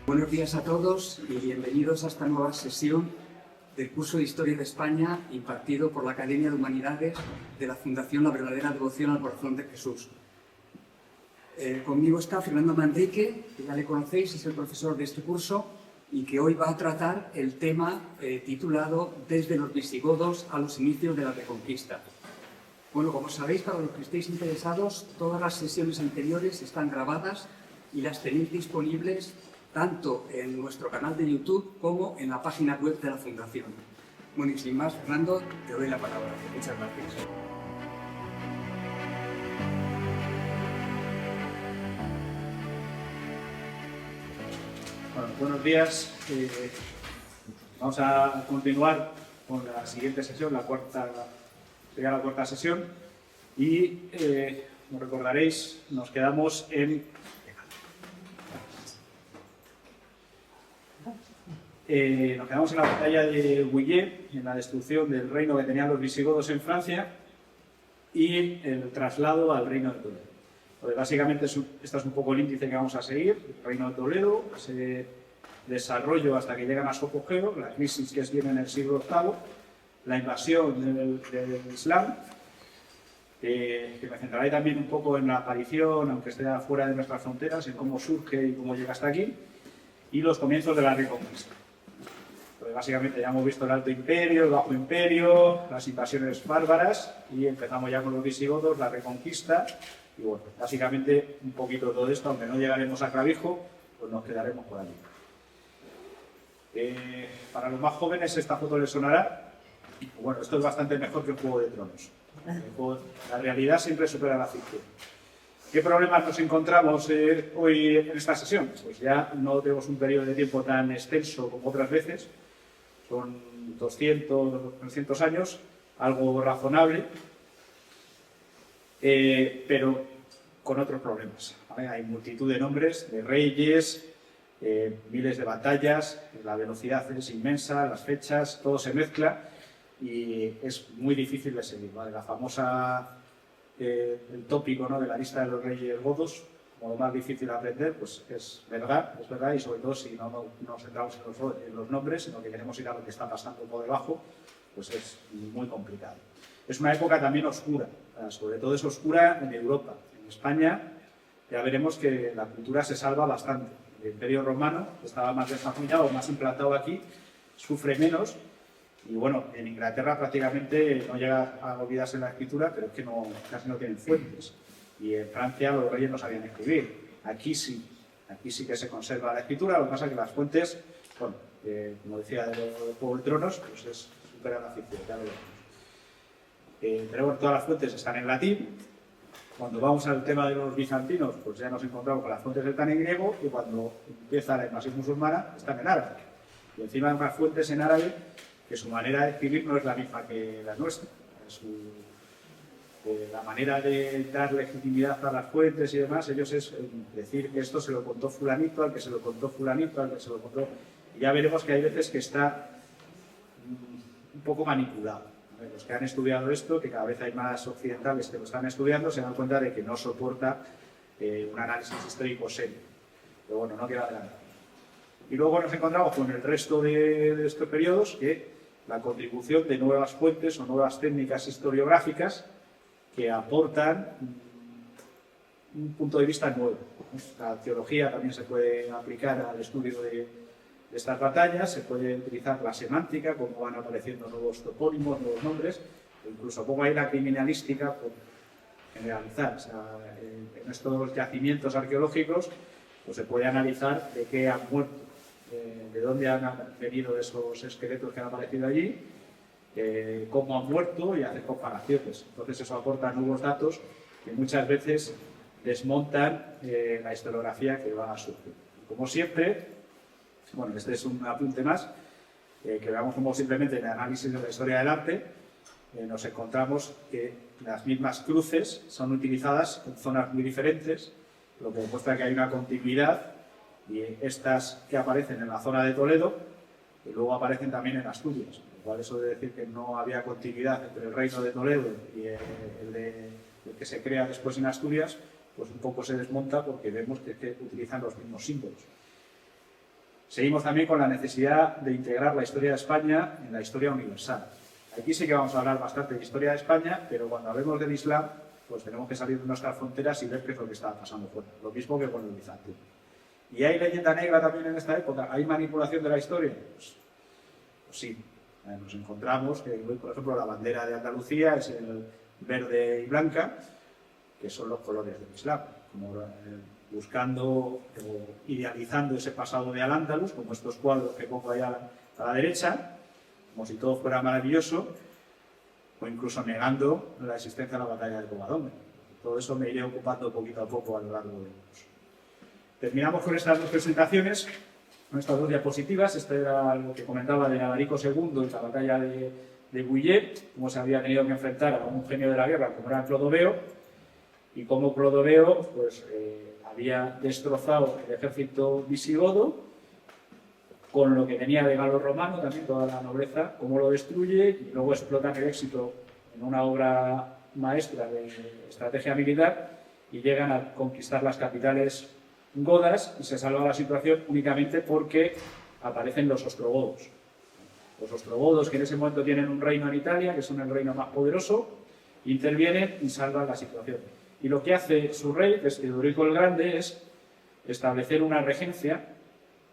Buenos días a todos y bienvenidos a esta nueva sesión del curso de Historia de España impartido por la Academia de Humanidades de la Fundación La Verdadera Devoción al Corazón de Jesús. Conmigo está Fernando Manrique, que ya le conocéis, es el profesor de este curso y que hoy va a tratar el tema titulado Desde los visigodos a los inicios de la Reconquista. Bueno, como sabéis, para los que estéis interesados, todas las sesiones anteriores están grabadas y las tenéis disponibles tanto en nuestro canal de YouTube como en la página web de la Fundación. Bueno, y sin más, Fernando, te doy la palabra. Muchas gracias. Bueno, buenos días. Vamos a continuar con la siguiente sesión, sería la cuarta sesión. Y, como recordaréis, nos quedamos en la batalla de Guillet, en la destrucción del reino que tenían los visigodos en Francia y el traslado al reino de Toledo. Pues básicamente este es un poco el índice que vamos a seguir: el reino de Toledo, ese desarrollo hasta que llegan a su apogeo, la crisis que viene en el siglo VIII, la invasión del Islam, que me centraré también un poco en la aparición, aunque esté fuera de nuestras fronteras, en cómo surge y cómo llega hasta aquí, y los comienzos de la Reconquista. Pues básicamente ya hemos visto el Alto Imperio, el Bajo Imperio, las invasiones bárbaras, y empezamos ya con los visigodos, la Reconquista, y bueno, básicamente un poquito todo esto, aunque no llegaremos a Clavijo, pues nos quedaremos por allí. Para los más jóvenes esta foto les sonará. Bueno, esto es bastante mejor que un Juego de Tronos. La realidad siempre supera la ficción. ¿Qué problemas nos encontramos hoy en esta sesión? Pues ya no tenemos un periodo de tiempo tan extenso como otras veces. Son 200, 300 años, algo razonable, pero con otros problemas, ¿vale? Hay multitud de nombres, de reyes, miles de batallas, la velocidad es inmensa, las fechas, todo se mezcla y es muy difícil de seguir, ¿vale? La famosa, el tópico, ¿no?, de la lista de los reyes godos, como lo más difícil de aprender, pues es verdad, y sobre todo si no nos centramos en los nombres, sino que queremos ir a lo que está pasando por debajo, pues es muy complicado. Es una época también oscura, sobre todo es oscura en Europa. En España ya veremos que la cultura se salva bastante. El Imperio Romano, que estaba más desarrollado, más implantado aquí, sufre menos. Y bueno, en Inglaterra prácticamente no llega a olvidarse la escritura, pero es que casi no tienen fuentes. Y en Francia los reyes no sabían escribir. Aquí sí que se conserva la escritura, lo que pasa es que las fuentes, bueno, como decía de Juego de Tronos, pues supera la ficción, ya lo veremos. Pero bueno, todas las fuentes están en latín. Cuando vamos al tema de los bizantinos, pues ya nos encontramos con las fuentes que están en griego, y cuando empieza la invasión musulmana, están en árabe. Y encima hay unas fuentes en árabe que su manera de escribir no es la misma que la nuestra. La manera de dar legitimidad a las fuentes y demás, ellos es decir que esto se lo contó fulanito, al que se lo contó fulanito, al que se lo contó... Y ya veremos que hay veces que está un poco manipulado. Los que han estudiado esto, que cada vez hay más occidentales que lo están estudiando, se dan cuenta de que no soporta un análisis histórico serio. Pero bueno, no queda adelante. Y luego nos encontramos con el resto de estos periodos, que la contribución de nuevas fuentes o nuevas técnicas historiográficas que aportan un punto de vista nuevo. La arqueología también se puede aplicar al estudio de estas batallas, se puede utilizar la semántica, cómo van apareciendo nuevos topónimos, nuevos nombres, e incluso pongo ahí la criminalística por generalizar. O sea, en estos yacimientos arqueológicos pues se puede analizar de qué han muerto, de dónde han venido esos esqueletos que han aparecido allí, cómo han muerto, y hacer comparaciones. Entonces eso aporta nuevos datos que muchas veces desmontan la historiografía que va a surgir. Como siempre, bueno, este es un apunte más, que veamos como simplemente en el análisis de la historia del arte nos encontramos que las mismas cruces son utilizadas en zonas muy diferentes, lo que demuestra que hay una continuidad, y estas que aparecen en la zona de Toledo y luego aparecen también en Asturias, lo cual eso de decir que no había continuidad entre el reino de Toledo y el que se crea después en Asturias, pues un poco se desmonta porque vemos que utilizan los mismos símbolos. Seguimos también con la necesidad de integrar la historia de España en la historia universal. Aquí sí que vamos a hablar bastante de historia de España, pero cuando hablemos del Islam, pues tenemos que salir de nuestras fronteras y ver qué es lo que está pasando fuera. Lo mismo que con el bizantino. ¿Y hay leyenda negra también en esta época? ¿Hay manipulación de la historia? Pues sí. Nos encontramos que hoy, por ejemplo, la bandera de Andalucía es el verde y blanca, que son los colores del Islam, como buscando o idealizando ese pasado de Al-Ándalus, como estos cuadros que pongo ahí a la derecha, como si todo fuera maravilloso, o incluso negando la existencia de la batalla de Covadonga. Todo eso me iré ocupando poquito a poco a lo largo de los... Terminamos con estas dos presentaciones, con estas dos diapositivas. Esto era lo que comentaba de Alarico II y la batalla de Bouillet, cómo se había tenido que enfrentar a un genio de la guerra como era Clodoveo, y cómo Clodoveo pues, había destrozado el ejército visigodo con lo que tenía de galo-romano, también toda la nobleza, cómo lo destruye, y luego explotan el éxito en una obra maestra de estrategia militar y llegan a conquistar las capitales godas, y se salva la situación únicamente porque aparecen los ostrogodos. Los ostrogodos, que en ese momento tienen un reino en Italia, que son el reino más poderoso, intervienen y salvan la situación. Y lo que hace su rey, que es Teodorico el Grande, es establecer una regencia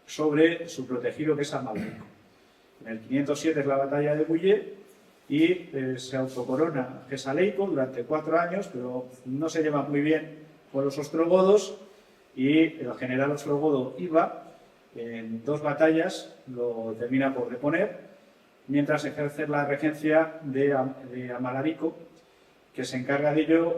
sobre su protegido, que es Amalarico. En el 507 es la batalla de Bouillet y se autocorona Gesaleico durante 4 años, pero no se lleva muy bien con los ostrogodos, y el general ostrogodo Iva, en 2 batallas, lo termina por deponer, mientras ejerce la regencia de Amalarico, que se encarga de ello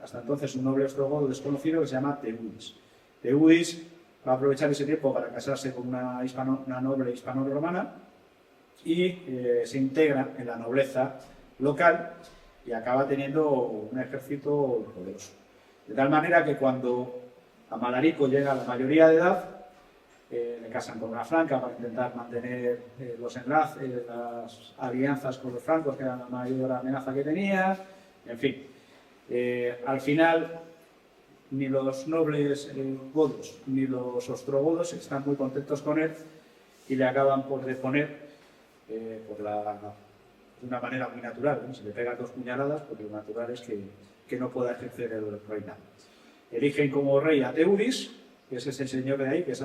hasta entonces un noble ostrogodo desconocido que se llama Teudis. Teudis va a aprovechar ese tiempo para casarse con una noble hispano-romana y se integra en la nobleza local y acaba teniendo un ejército poderoso. De tal manera que cuando Amalarico llega a la mayoría de edad, le casan con una franca para intentar mantener los enlaces, las alianzas con los francos, que era la mayor amenaza que tenía, en fin. Al final, ni los nobles godos ni los ostrogodos están muy contentos con él y le acaban por deponer de una manera muy natural, ¿no? Se le pegan 2 puñaladas porque lo natural es que no pueda ejercer el reinado. Eligen como rey a Teudis, que es ese señor de ahí, que es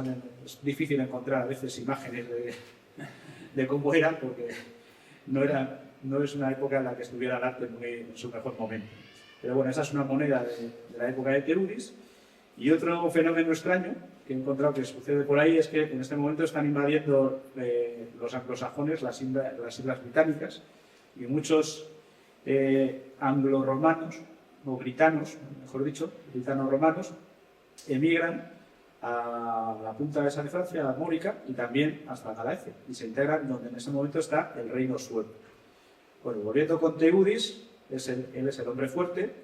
difícil encontrar a veces imágenes de cómo era, porque no es una época en la que estuviera el arte en su mejor momento. Pero bueno, esa es una moneda de la época de Teudis. Y otro fenómeno extraño que he encontrado que sucede por ahí es que en este momento están invadiendo los anglosajones las islas británicas, y muchos anglo-romanos, o britanos, mejor dicho, britanos-romanos, emigran a la punta esa de Francia, a Mórica, y también hasta Galacia, y se integran donde en ese momento está el reino sueco. Bueno, volviendo con Teudis, él es el hombre fuerte.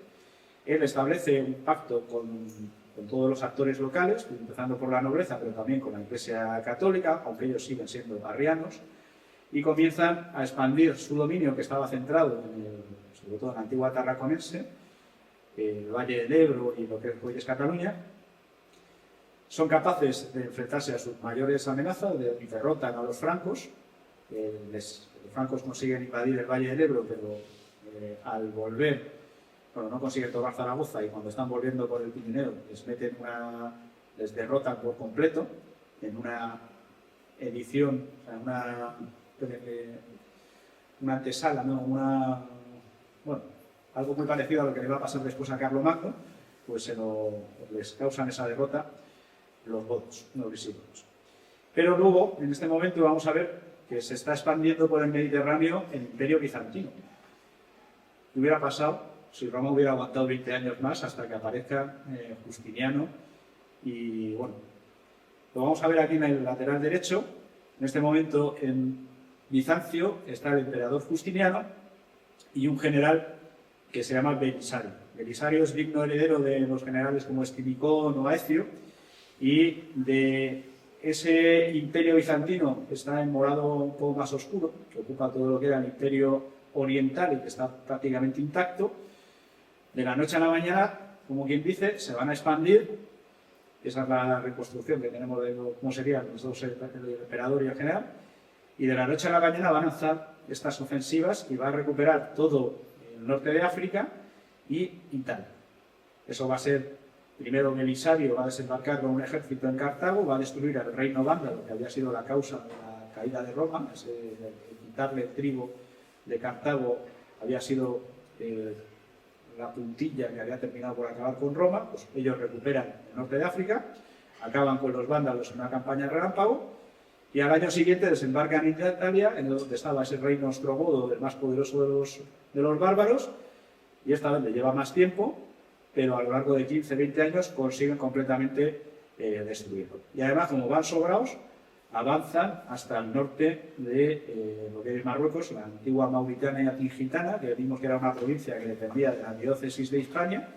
Él establece un pacto con todos los actores locales, empezando por la nobleza, pero también con la Iglesia Católica, aunque ellos siguen siendo arrianos, y comienzan a expandir su dominio, que estaba centrado sobre todo en la antigua Tarraconense, el Valle del Ebro y lo que hoy es Cataluña. Son capaces de enfrentarse a sus mayores amenazas, derrotan a los francos. Los francos consiguen invadir el Valle del Ebro, pero al volver, bueno, no consiguen tomar Zaragoza, y cuando están volviendo por el Pirineo les derrotan por completo en una edición, o sea, una antesala, ¿no? Bueno, algo muy parecido a lo que le va a pasar después a Carlomagno, pues les causan esa derrota los godos, los visigodos. Pero luego, en este momento, vamos a ver que se está expandiendo por el Mediterráneo el Imperio Bizantino. ¿Qué hubiera pasado si Roma hubiera aguantado 20 años más hasta que aparezca Justiniano? Y bueno, lo vamos a ver aquí en el lateral derecho. En este momento, en Bizancio, está el emperador Justiniano y un general que se llama Belisario. Belisario es digno heredero de los generales como Estimicón o Aecio, y de ese imperio bizantino que está en morado un poco más oscuro, que ocupa todo lo que era el imperio oriental y que está prácticamente intacto, de la noche a la mañana, como quien dice, se van a expandir Esa es la reconstrucción que tenemos de cómo serían los dos, el emperador y el general. Y de la noche a la mañana va a lanzar estas ofensivas y va a recuperar todo el norte de África y Italia. Eso va a ser, primero Belisario va a desembarcar con un ejército en Cartago, va a destruir al reino vándalo, que había sido la causa de la caída de Roma, quitarle el trigo de Cartago había sido la puntilla que había terminado por acabar con Roma. Pues ellos recuperan el norte de África, acaban con los vándalos en una campaña relámpago, y al año siguiente desembarcan en Italia, en donde estaba ese reino ostrogodo, el más poderoso de los bárbaros, y esta vez le lleva más tiempo, pero a lo largo de 15-20 años consiguen completamente destruirlo. Y además, como van sobrados, avanzan hasta el norte de lo que es Marruecos, la antigua Mauritania Tingitana, que vimos que era una provincia que dependía de la diócesis de Hispania,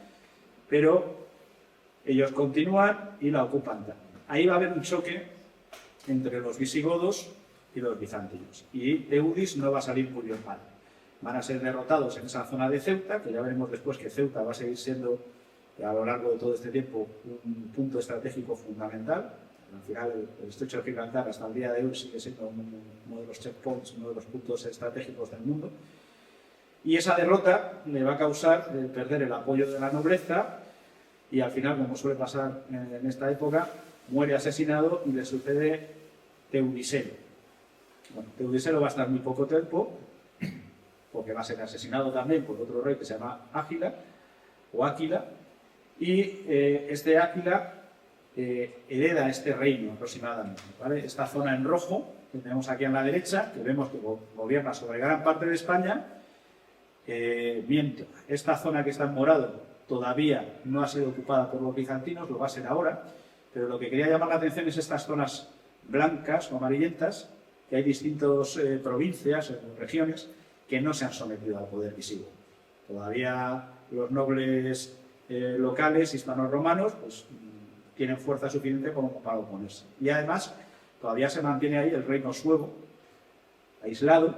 pero ellos continúan y la ocupan también. Ahí va a haber un choque entre los visigodos y los bizantinos, y Eudis no va a salir muy bien mal. Van a ser derrotados en esa zona de Ceuta, que ya veremos después que Ceuta va a seguir siendo, a lo largo de todo este tiempo, un punto estratégico fundamental. Al final, el estrecho de Gibraltar hasta el día de hoy sigue siendo uno de los checkpoints, uno de los puntos estratégicos del mundo. Y esa derrota le va a causar perder el apoyo de la nobleza y al final, como suele pasar en esta época, muere asesinado y le sucede Teudicelo. Bueno, Teudicelo va a estar muy poco tiempo, porque va a ser asesinado también por otro rey que se llama Áquila, y este Áquila hereda este reino aproximadamente, ¿vale? Esta zona en rojo que tenemos aquí a la derecha, que vemos que gobierna sobre gran parte de España, miento, esta zona que está en morado todavía no ha sido ocupada por los bizantinos, lo va a ser ahora, pero lo que quería llamar la atención es estas zonas blancas o amarillentas, que hay distintas provincias o regiones que no se han sometido al poder visigodo. Todavía los nobles locales hispano-romanos pues, tienen fuerza suficiente como para oponerse. Y además, todavía se mantiene ahí el reino suevo, aislado,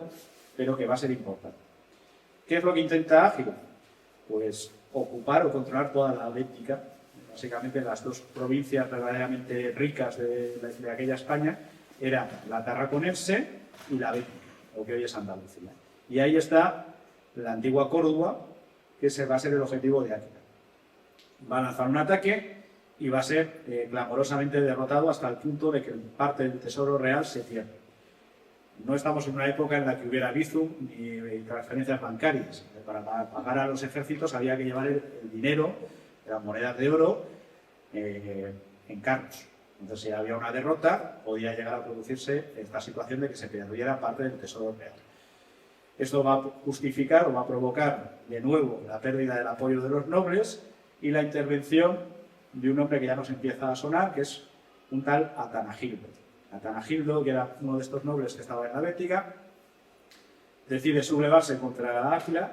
pero que va a ser importante. ¿Qué es lo que intenta Ágilo? Pues ocupar o controlar toda la Bética, básicamente las dos provincias verdaderamente ricas de aquella España eran la Tarraconense y la Bética, lo que hoy es Andalucía. Y ahí está la antigua Córdoba, que va a ser el objetivo de Áquila. Va a lanzar un ataque y va a ser clamorosamente derrotado hasta el punto de que parte del tesoro real se pierde. No estamos en una época en la que hubiera bizum ni transferencias bancarias. Para pagar a los ejércitos había que llevar el dinero, las monedas de oro, en carros. Entonces, si había una derrota, podía llegar a producirse esta situación de que se perdiera parte del tesoro real. Esto va a justificar o va a provocar de nuevo la pérdida del apoyo de los nobles y la intervención de un hombre que ya nos empieza a sonar, que es un tal Atanagildo. Atanagildo, que era uno de estos nobles que estaba en la Bética, decide sublevarse contra Áquila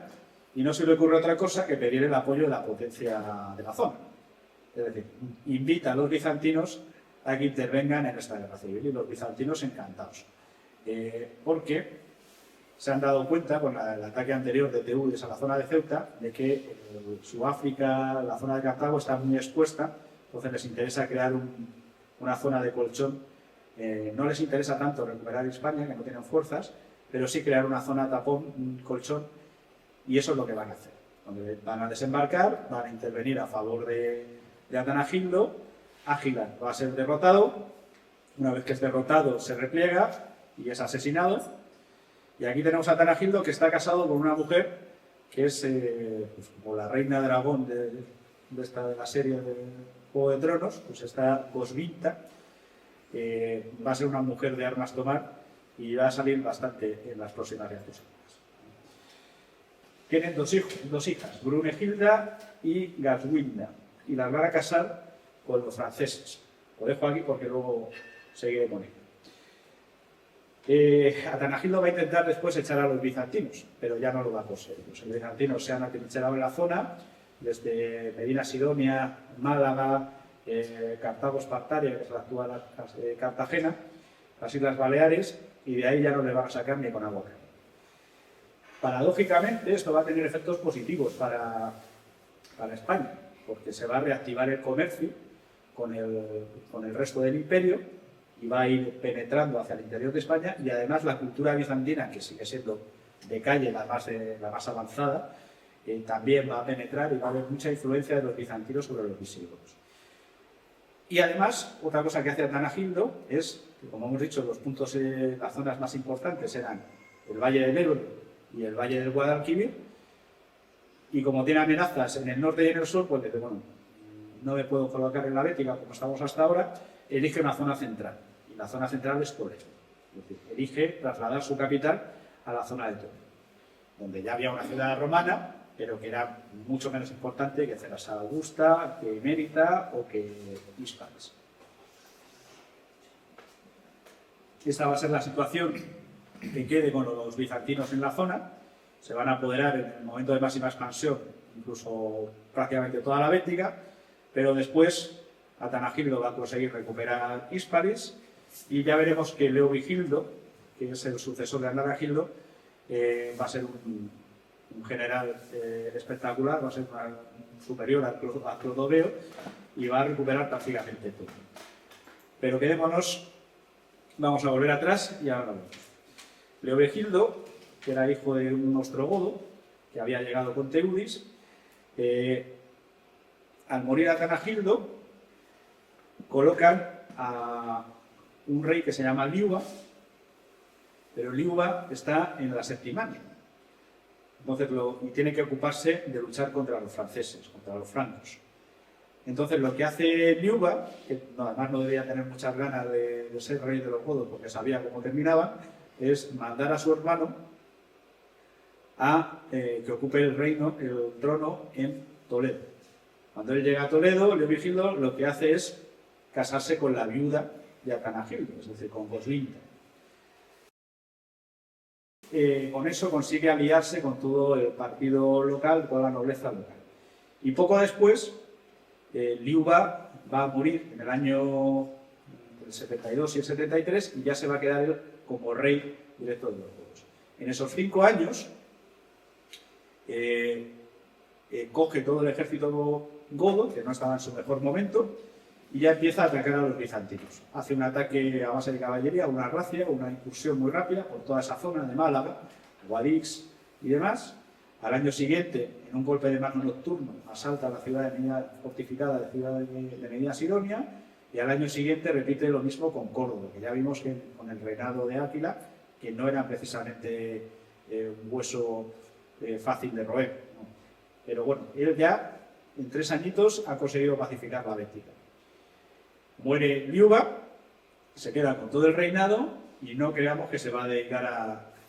y no se le ocurre otra cosa que pedir el apoyo de la potencia de la zona. Es decir, invita a los bizantinos a que intervengan en esta guerra civil y los bizantinos encantados. Porque se han dado cuenta con el ataque anterior de Teudes a la zona de Ceuta de que Sudáfrica, la zona de Cartago, está muy expuesta, entonces les interesa crear una zona de colchón. No les interesa tanto recuperar España, que no tienen fuerzas, pero sí crear una zona tapón, un colchón, y eso es lo que van a hacer. Donde van a desembarcar, van a intervenir a favor de Atanagildo. Ágila va a ser derrotado, una vez que es derrotado se repliega y es asesinado. Y aquí tenemos a Atanagildo, que está casado con una mujer que es pues como la reina dragón de la serie de Juego de Tronos, pues está Cosvinta, va a ser una mujer de armas tomar y va a salir bastante en las próximas diapositivas. Tienen dos hijas, Brunegilda y Gaswinda, y las van a casar con los franceses. Lo dejo aquí porque luego seguiré con ello. Atanagildo va a intentar después echar a los bizantinos, pero ya no lo va a conseguir. Los bizantinos se han atrincherado en la zona, desde Medina Sidonia, Málaga, Cartago Espartaria, que es la actual Cartagena, las Islas Baleares, y de ahí ya no le van a sacar ni con agua. Paradójicamente, esto va a tener efectos positivos para España, porque se va a reactivar el comercio con el resto del imperio y va a ir penetrando hacia el interior de España, y además la cultura bizantina, que sigue siendo de calle la más avanzada, también va a penetrar y va a haber mucha influencia de los bizantinos sobre los visigodos. Y además, otra cosa que hace Atanagildo es que, como hemos dicho, los puntos, las zonas más importantes eran el Valle del Ebro y el Valle del Guadalquivir, y como tiene amenazas en el norte y en el sur, pues dice, bueno, no me puedo colocar en la Bética como estamos hasta ahora, elige una zona central, y la zona central es Toledo. Es decir, elige trasladar su capital a la zona de Toledo, donde ya había una ciudad romana, pero que era mucho menos importante que Cerasa Augusta, que Mérita o que Hispalis. Esta va a ser la situación que quede con los bizantinos en la zona. Se van a apoderar en el momento de máxima expansión, incluso prácticamente toda la Bética, pero después Atanagildo va a conseguir recuperar Hispalis, y ya veremos que Leovigildo, que es el sucesor de Atanagildo, va a ser un general espectacular, va a ser superior a Clodoveo y va a recuperar prácticamente todo. Pero quedémonos, vamos a volver atrás y ahora vamos. Leovigildo, que era hijo de un ostrogodo que había llegado con Teudis, al morir Atanagildo, colocan a un rey que se llama Liuba, pero Liuba está en la Septimania. Entonces, y tiene que ocuparse de luchar contra los franceses, contra los francos. Entonces, lo que hace Liuba, que además no debía tener muchas ganas de ser rey de los godos porque sabía cómo terminaban, es mandar a su hermano a que ocupe el trono en Toledo. Cuando él llega a Toledo, Leovigildo lo que hace es casarse con la viuda de Atanagildo, es decir, con Goslinda. Con eso consigue aliarse con todo el partido local, toda la nobleza local. Y poco después, Liuba va a morir en el año 72 y el 73, y ya se va a quedar él como rey directo de los godos. En esos 5 años, coge todo el ejército godo, que no estaba en su mejor momento, y ya empieza a atacar a los bizantinos. Hace un ataque a base de caballería, una racia, una incursión muy rápida por toda esa zona de Málaga, Guadix y demás. Al año siguiente, en un golpe de mano nocturno, asalta la ciudad de Medina, fortificada de ciudad de Medina Sidonia, y al año siguiente repite lo mismo con Córdoba, que ya vimos que con el reinado de Áquila, que no era precisamente un hueso fácil de roer, ¿no? Pero bueno, él ya en 3 añitos ha conseguido pacificar la Bética. Muere Liuba, se queda con todo el reinado, y no creamos que se va a dedicar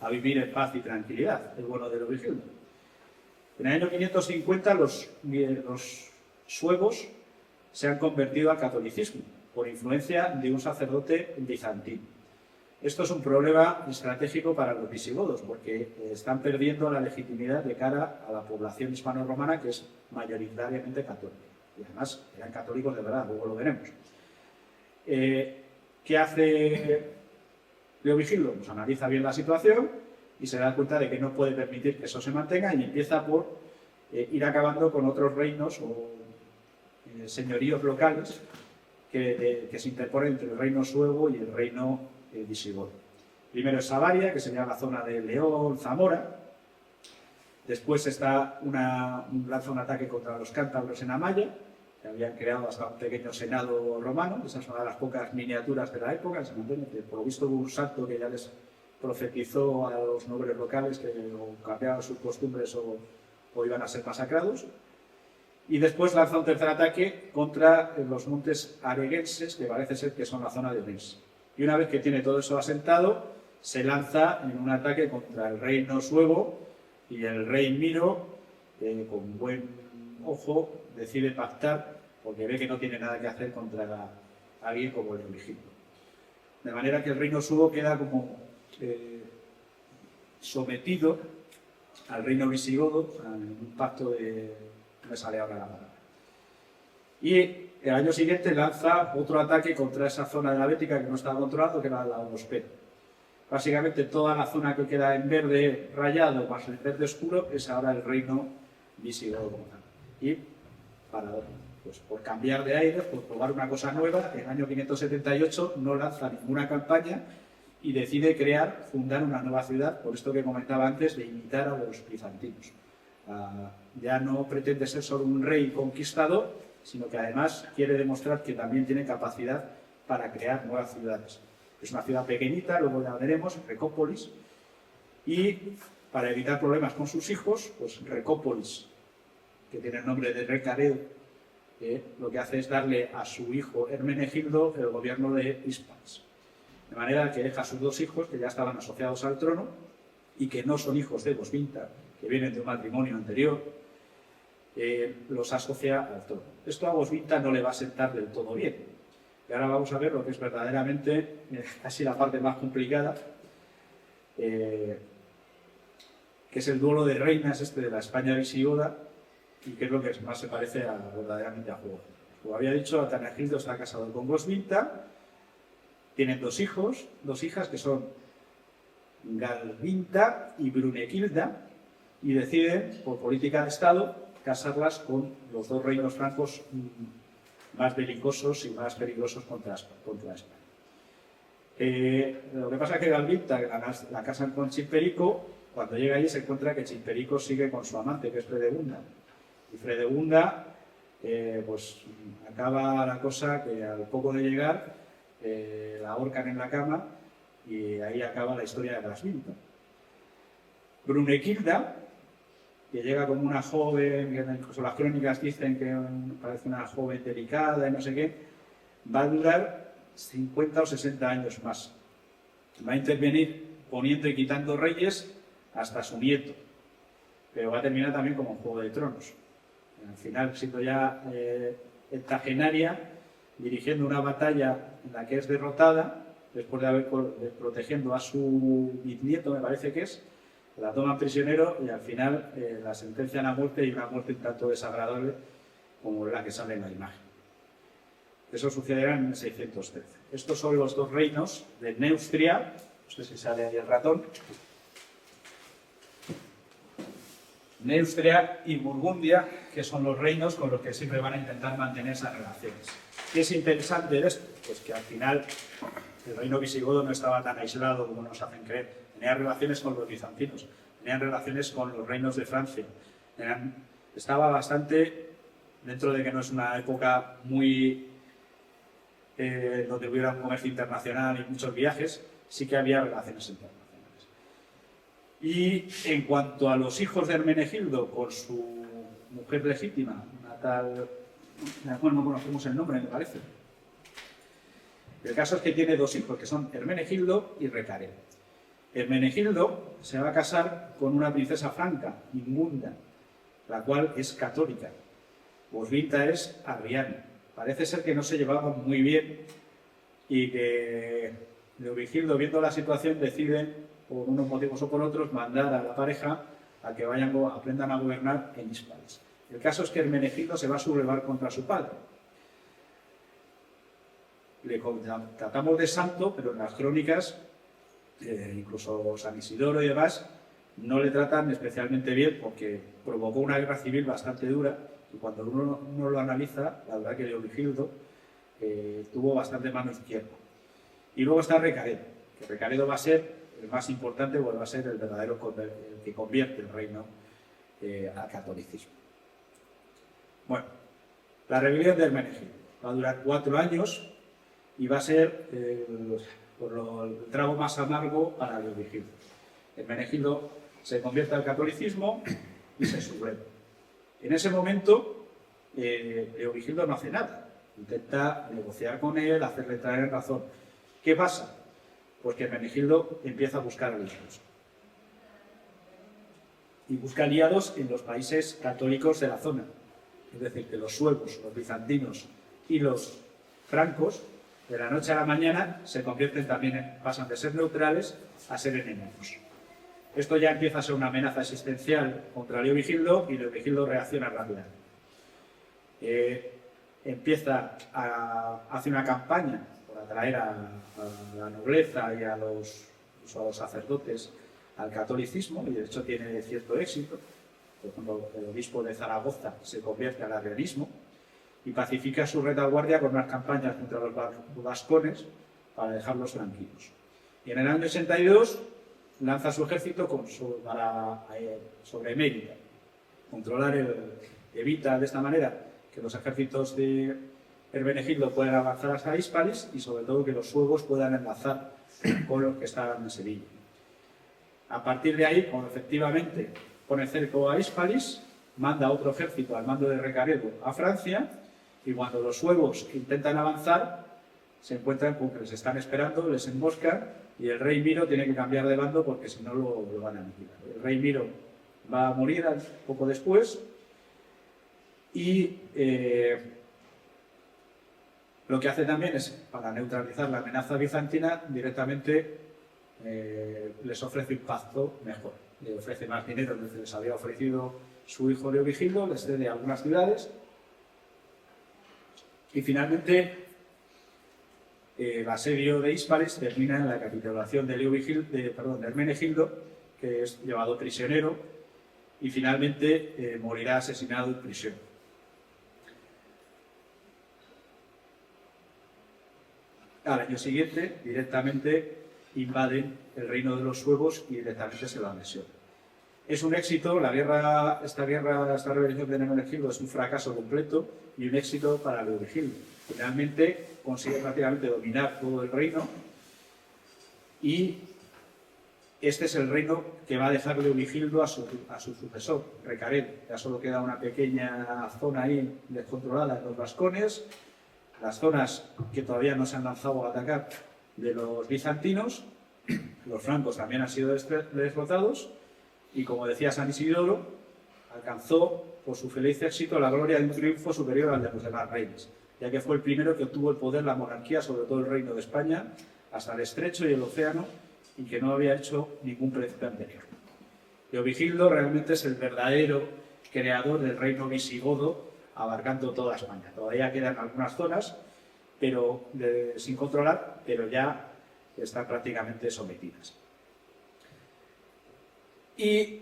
a vivir en paz y tranquilidad, el bueno de Leovigildo. En el año 550 los suevos se han convertido al catolicismo por influencia de un sacerdote bizantino. Esto es un problema estratégico para los visigodos, porque están perdiendo la legitimidad de cara a la población hispano-romana, que es mayoritariamente católica. Y además eran católicos de verdad, luego lo veremos. ¿Qué hace Leovigildo? Pues analiza bien la situación y se da cuenta de que no puede permitir que eso se mantenga, y empieza por ir acabando con otros reinos o señoríos locales que se interponen entre el reino suevo y el reino visigodo. Primero es Savaria, que sería la zona de León, Zamora. Después lanza un ataque contra los cántabros en Amaya, que habían creado hasta un pequeño senado romano. Esa es una de las pocas miniaturas de la época. Por lo visto hubo un santo que ya les profetizó a los nobles locales que o cambiaban sus costumbres o iban a ser masacrados. Y después lanza un tercer ataque contra los montes areguenses, que parece ser que son la zona de Rins. Y una vez que tiene todo eso asentado, se lanza en un ataque contra el reino suevo, y el rey Miro, con buen ojo, decide pactar, porque ve que no tiene nada que hacer contra alguien como el Leovigildo. De manera que el reino suevo queda como sometido al reino visigodo, en un pacto de... no me sale ahora la palabra. Y el año siguiente lanza otro ataque contra esa zona de la Bética que no estaba controlando, que era la Onospera. Básicamente toda la zona que queda en verde rayado más en verde oscuro es ahora el reino visigodo. Y parador. pues por cambiar de aire, por probar una cosa nueva, en el año 578 no lanza ninguna campaña y decide fundar una nueva ciudad, por esto que comentaba antes, de imitar a los bizantinos. Ya no pretende ser solo un rey conquistador, sino que además quiere demostrar que también tiene capacidad para crear nuevas ciudades. Es una ciudad pequeñita, luego la veremos, Recópolis, y para evitar problemas con sus hijos, pues Recópolis, que tiene el nombre de Recaredo, lo que hace es darle a su hijo Hermenegildo el gobierno de Hispans. De manera que deja a sus dos hijos, que ya estaban asociados al trono, y que no son hijos de Goswinta, que vienen de un matrimonio anterior, los asocia al trono. Esto a Goswinta no le va a sentar del todo bien. Y ahora vamos a ver lo que es verdaderamente casi la parte más complicada, que es el duelo de reinas de la España visigoda, y que es lo que más se parece verdaderamente a Juego. Como había dicho, Atanagildo está casado con Goswinta, tienen dos hijos, dos hijas que son Galvinta y Brunequilda, y deciden, por política de Estado, casarlas con los dos reinos francos más belicosos y más peligrosos contra España. Lo que pasa es que Galvinta la casan con Chilperico. Cuando llega allí se encuentra que Chilperico sigue con su amante, que es Fredegunda. Y Fredegunda, pues acaba la cosa que al poco de llegar la ahorcan en la cama y ahí acaba la historia de Glasvinta. Brunequilda, que llega como una joven, que incluso las crónicas dicen que parece una joven delicada y no sé qué, va a durar 50 o 60 años más. Va a intervenir poniendo y quitando reyes hasta su nieto, pero va a terminar también como un Juego de Tronos. Al final, siendo ya heptagenaria, dirigiendo una batalla en la que es derrotada, después de haber protegiendo a su bisnieto, me parece que es, la toman prisionero y al final la sentencian a muerte, y una muerte un tanto desagradable como la que sale en la imagen. Eso sucederá en 613. Estos son los dos reinos de Neustria, no sé si sale ahí el ratón, Neustria y Burgundia, que son los reinos con los que siempre van a intentar mantener esas relaciones. ¿Qué es interesante de esto? Pues que al final el reino visigodo no estaba tan aislado como nos hacen creer. Tenían relaciones con los bizantinos, tenían relaciones con los reinos de Francia. Estaba bastante, dentro de que no es una época muy donde hubiera un comercio internacional y muchos viajes, sí que había relaciones internacionales. Y en cuanto a los hijos de Hermenegildo con su mujer legítima, una tal, bueno, no conocemos el nombre, me parece. El caso es que tiene dos hijos, que son Hermenegildo y Recaredo. Hermenegildo se va a casar con una princesa franca, Ingunda, la cual es católica. Goswinta es arriana. Parece ser que no se llevaban muy bien y que Leovigildo, viendo la situación, decide, por unos motivos o por otros, mandar a la pareja a que aprendan a gobernar en Hispans. El caso es que Hermenegildo se va a sublevar contra su padre. Le tratamos de santo, pero en las crónicas, incluso San Isidoro y demás, no le tratan especialmente bien porque provocó una guerra civil bastante dura, y cuando uno lo analiza, la verdad que Leovigildo tuvo bastante mano izquierda. Y luego está Recaredo, que Recaredo va a ser el más importante, porque va a ser el verdadero el que convierte el reino al catolicismo. Bueno, la rebelión de Hermenegildo va a durar 4 años y va a ser el trago más amargo para Leovigildo. Hermenegildo se convierte al catolicismo y se subleva. En ese momento, Leovigildo no hace nada. Intenta negociar con él, hacerle traer razón. ¿Qué pasa? Pues que Hermenegildo empieza a buscar aliados. Y busca aliados en los países católicos de la zona. Es decir, que los suevos, los bizantinos y los francos, de la noche a la mañana, se convierten también, pasan de ser neutrales a ser enemigos. Esto ya empieza a ser una amenaza existencial contra Leovigildo, y Leovigildo reacciona rápidamente. Hace una campaña por atraer a la nobleza y a los sacerdotes al catolicismo, y de hecho tiene cierto éxito. Por ejemplo, el obispo de Zaragoza se convierte al arrianismo, y pacifica su retaguardia con unas campañas contra los vascones para dejarlos tranquilos. Y en el año 82 lanza su ejército sobre Mérida. Evita de esta manera que los ejércitos de Hermenegildo puedan avanzar hasta Hispalis y sobre todo que los suevos puedan enlazar con los que estaban en Sevilla. A partir de ahí, cuando efectivamente pone cerco a Hispalis, manda otro ejército al mando de Recaredo a Francia y cuando los suevos intentan avanzar se encuentran con que les están esperando, les emboscan y el rey Miro tiene que cambiar de bando porque si no lo van a aniquilar. El rey Miro va a morir poco después y lo que hace también es, para neutralizar la amenaza bizantina, directamente les ofrece un pacto mejor. Le ofrece más dinero del que les había ofrecido su hijo Leovigildo, les cede algunas ciudades y finalmente el asedio de Hispalis termina en la capitulación de Hermenegildo, que es llevado prisionero y finalmente morirá asesinado en prisión. Al año siguiente, directamente invaden el reino de los suevos y directamente se lo anexionan. Es un éxito, esta rebelión de Hermenegildo es un fracaso completo y un éxito para Leovigildo. Finalmente consigue prácticamente dominar todo el reino y este es el reino que va a dejar Leovigildo a su sucesor, Recaredo. Ya solo queda una pequeña zona ahí descontrolada en los vascones, las zonas que todavía no se han lanzado a atacar de los bizantinos, los francos también han sido derrotados y, como decía San Isidoro, alcanzó por su feliz éxito la gloria de un triunfo superior al de los demás reyes, ya que fue el primero que obtuvo el poder, la monarquía sobre todo el reino de España, hasta el estrecho y el océano, y que no había hecho ningún príncipe anterior. Leovigildo realmente es el verdadero creador del reino visigodo, abarcando toda España. Todavía quedan algunas zonas sin controlar, pero ya están prácticamente sometidas. Y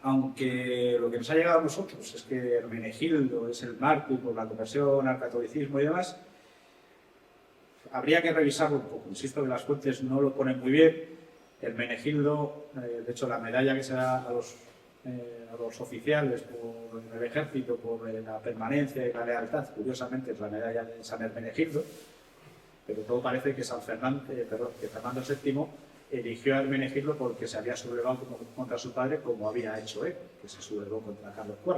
aunque lo que nos ha llegado a nosotros es que Hermenegildo es el mártir por la conversión al catolicismo y demás, habría que revisarlo un poco. Insisto que las fuentes no lo ponen muy bien. Hermenegildo, de hecho, la medalla que se da a los oficiales por el ejército, por la permanencia y la lealtad, curiosamente es la medalla de San Hermenegildo, pero todo parece que Fernando VII eligió a Hermenegildo porque se había sublevado contra su padre como había hecho él, que se sublevó contra Carlos IV.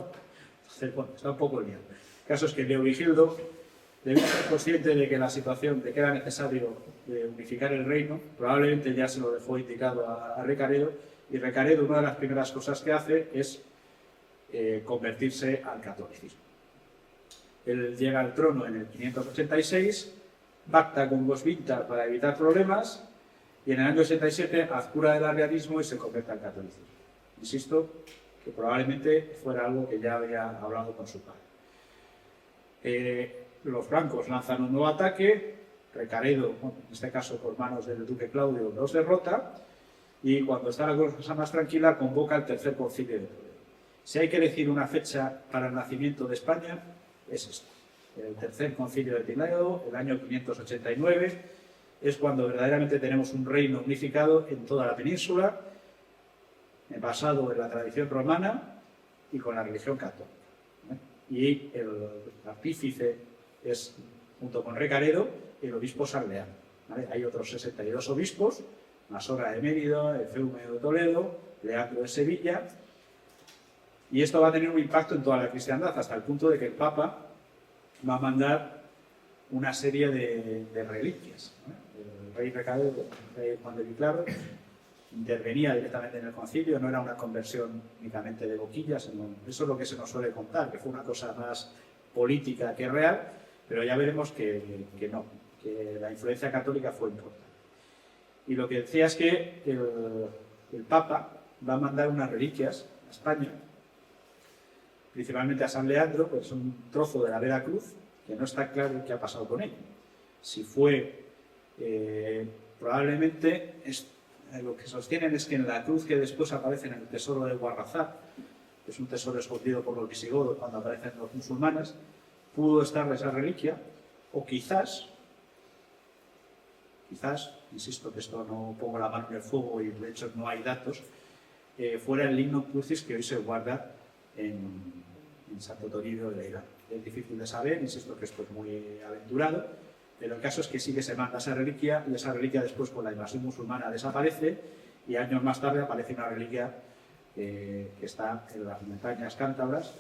Entonces, bueno, está un poco liado. El caso es que Leovigildo debía ser consciente de que la situación, de que era necesario unificar el reino, probablemente ya se lo dejó indicado a Recaredo, y Recaredo una de las primeras cosas que hace es convertirse al catolicismo. Él llega al trono en el 586, pacta con Goswinta para evitar problemas y en el año 87 abjura del arrianismo y se convierte al catolicismo. Insisto que probablemente fuera algo que ya había hablado con su padre. Los francos lanzan un nuevo ataque, Recaredo, en este caso por manos del duque Claudio, los derrota y cuando está la cosa más tranquila convoca el tercer concilio de Toledo. Si hay que elegir una fecha para el nacimiento de España, es esta. El tercer concilio de Toledo, el año 589, es cuando verdaderamente tenemos un reino unificado en toda la península, basado en la tradición romana y con la religión católica. Y el artífice es, junto con Recaredo, el obispo Sarleano. Hay otros 62 obispos, Masora de Mérida, Efeumio de Toledo, Leandro de Sevilla, y esto va a tener un impacto en toda la cristiandad, hasta el punto de que el Papa va a mandar una serie de reliquias. El rey Recaredo, el rey Juan de Viclaro, intervenía directamente en el concilio, no era una conversión únicamente de boquillas, sino, eso es lo que se nos suele contar, que fue una cosa más política que real, pero ya veremos que no, que la influencia católica fue importante. Y lo que decía es que el Papa va a mandar unas reliquias a España, principalmente a San Leandro, pues es un trozo de la Vera Cruz, que no está claro qué ha pasado con ella. Si fue, probablemente, lo que sostienen es que en la cruz que después aparece en el tesoro de Guarrazá, que es un tesoro escondido por los visigodos cuando aparecen los musulmanes, pudo estar esa reliquia, o quizás, insisto que esto no pongo la mano en el fuego y de hecho no hay datos, fuera el Lignum Crucis que hoy se guarda en Santo Toribio de Leira. Es difícil de saber, insisto que esto es muy aventurado, pero el caso es que sí que se manda esa reliquia, y esa reliquia después con la invasión musulmana desaparece, y años más tarde aparece una reliquia que está en las montañas cántabras,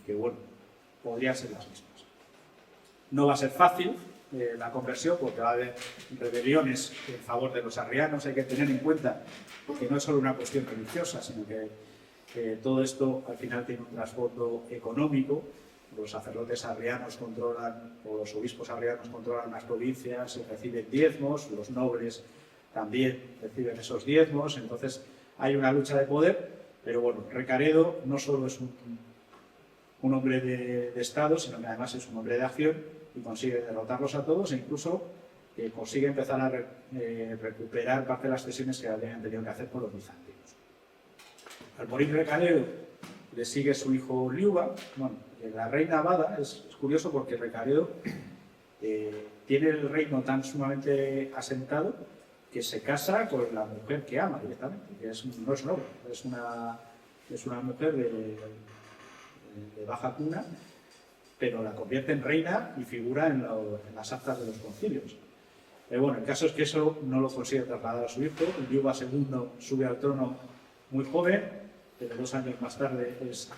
y que bueno, podrían ser las mismas. No va a ser fácil la conversión, porque va a haber rebeliones en favor de los arrianos. Hay que tener en cuenta que no es solo una cuestión religiosa, sino que todo esto al final tiene un trasfondo económico. Los sacerdotes arrianos controlan, o los obispos arrianos controlan las provincias, reciben diezmos, los nobles también reciben esos diezmos, entonces hay una lucha de poder, pero bueno, Recaredo no solo es un hombre de Estado, sino que además es un hombre de acción y consigue derrotarlos a todos e incluso consigue empezar a recuperar parte de las cesiones que habían tenido que hacer con los bizantinos. Al morir Recaredo, le sigue su hijo Liuba. Bueno, la reina Abada es curioso porque Recaredo tiene el reino tan sumamente asentado que se casa con la mujer que ama directamente, que no es noble, es una mujer de baja cuna, pero la convierte en reina y figura en las actas de los concilios. Pero bueno, el caso es que eso no lo consigue trasladar a su hijo. Liuba II sube al trono muy joven, pero 2 años más tarde es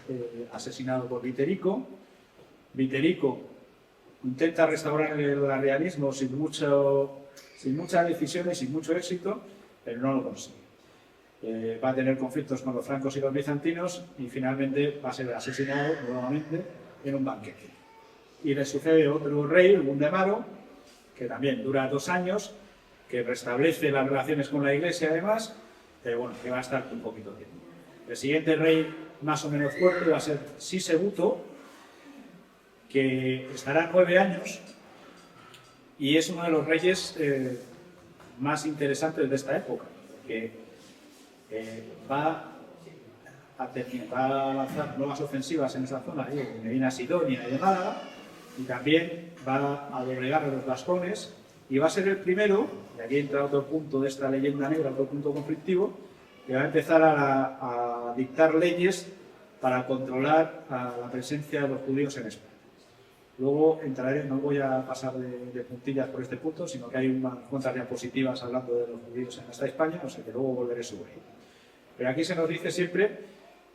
asesinado por Viterico. Viterico intenta restaurar el arrianismo sin mucha decisión y sin mucho éxito, pero no lo consigue. Va a tener conflictos con los francos y los bizantinos y finalmente va a ser asesinado nuevamente en un banquete. Y le sucede otro rey, Gundemaro, que también dura 2 años, que restablece las relaciones con la Iglesia además, pero bueno, que va a estar un poquito tiempo. El siguiente rey más o menos fuerte va a ser Sisebuto, que estará 9 años y es uno de los reyes más interesantes de esta época, porque va a lanzar nuevas ofensivas en esa zona, de Medina Sidonia y de Málaga, y también va a doblegar a los vascones, y va a ser el primero, y aquí entra otro punto de esta leyenda negra, otro punto conflictivo, que va a empezar a dictar leyes para controlar la presencia de los judíos en España. Luego entraré, no voy a pasar de puntillas por este punto, sino que hay unas cuantas diapositivas hablando de los judíos en esta España, o sea que luego volveré sobre ello. Pero aquí se nos dice siempre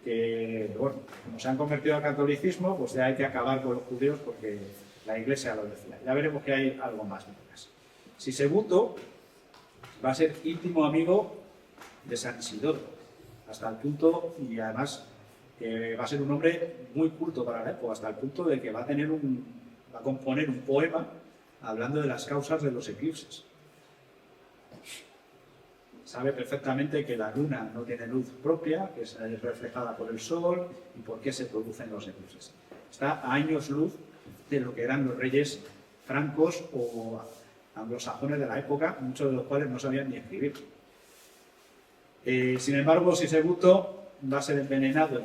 que, bueno, como se han convertido al catolicismo, pues ya hay que acabar con los judíos porque la Iglesia lo decía. Ya veremos que hay algo más detrás. Sisebuto va a ser íntimo amigo de San Isidoro, hasta el punto, y además va a ser un hombre muy culto para la época, hasta el punto de que va a componer un poema hablando de las causas de los eclipses. Sabe perfectamente que la luna no tiene luz propia, que es reflejada por el sol, y por qué se producen los eclipses. Está a años luz de lo que eran los reyes francos o anglosajones de la época, muchos de los cuales no sabían ni escribir. Sin embargo, Sisebuto va a ser envenenado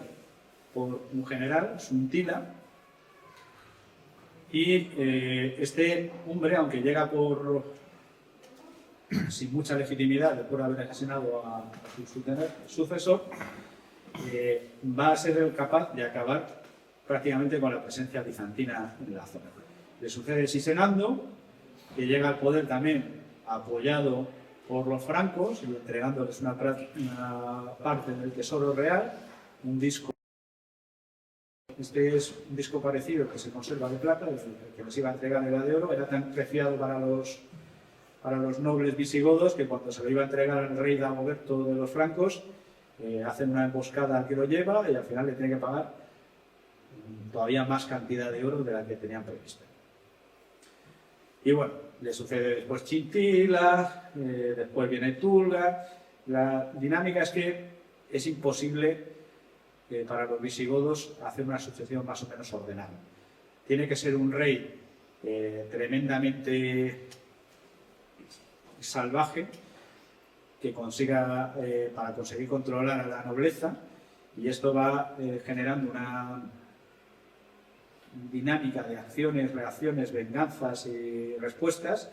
por un general, Suntila, y este hombre, aunque llega sin mucha legitimidad después de haber asesinado a su sucesor, va a ser capaz de acabar prácticamente con la presencia bizantina en la zona. Le sucede Sisenando, que llega al poder también apoyado por los francos y entregándoles una parte del tesoro real, un disco. Este es un disco parecido que se conserva de plata, el que les iba a entregar era de oro, era tan preciado para los nobles visigodos que cuando se lo iba a entregar al rey Dagoberto de los francos, hacen una emboscada al que lo lleva y al final le tiene que pagar todavía más cantidad de oro de la que tenían prevista. Y bueno, le sucede después Chintila, después viene Tulga. La dinámica es que es imposible para los visigodos hacer una sucesión más o menos ordenada. Tiene que ser un rey tremendamente salvaje que consiga, para conseguir controlar a la nobleza, y esto va generando dinámica de acciones, reacciones, venganzas y respuestas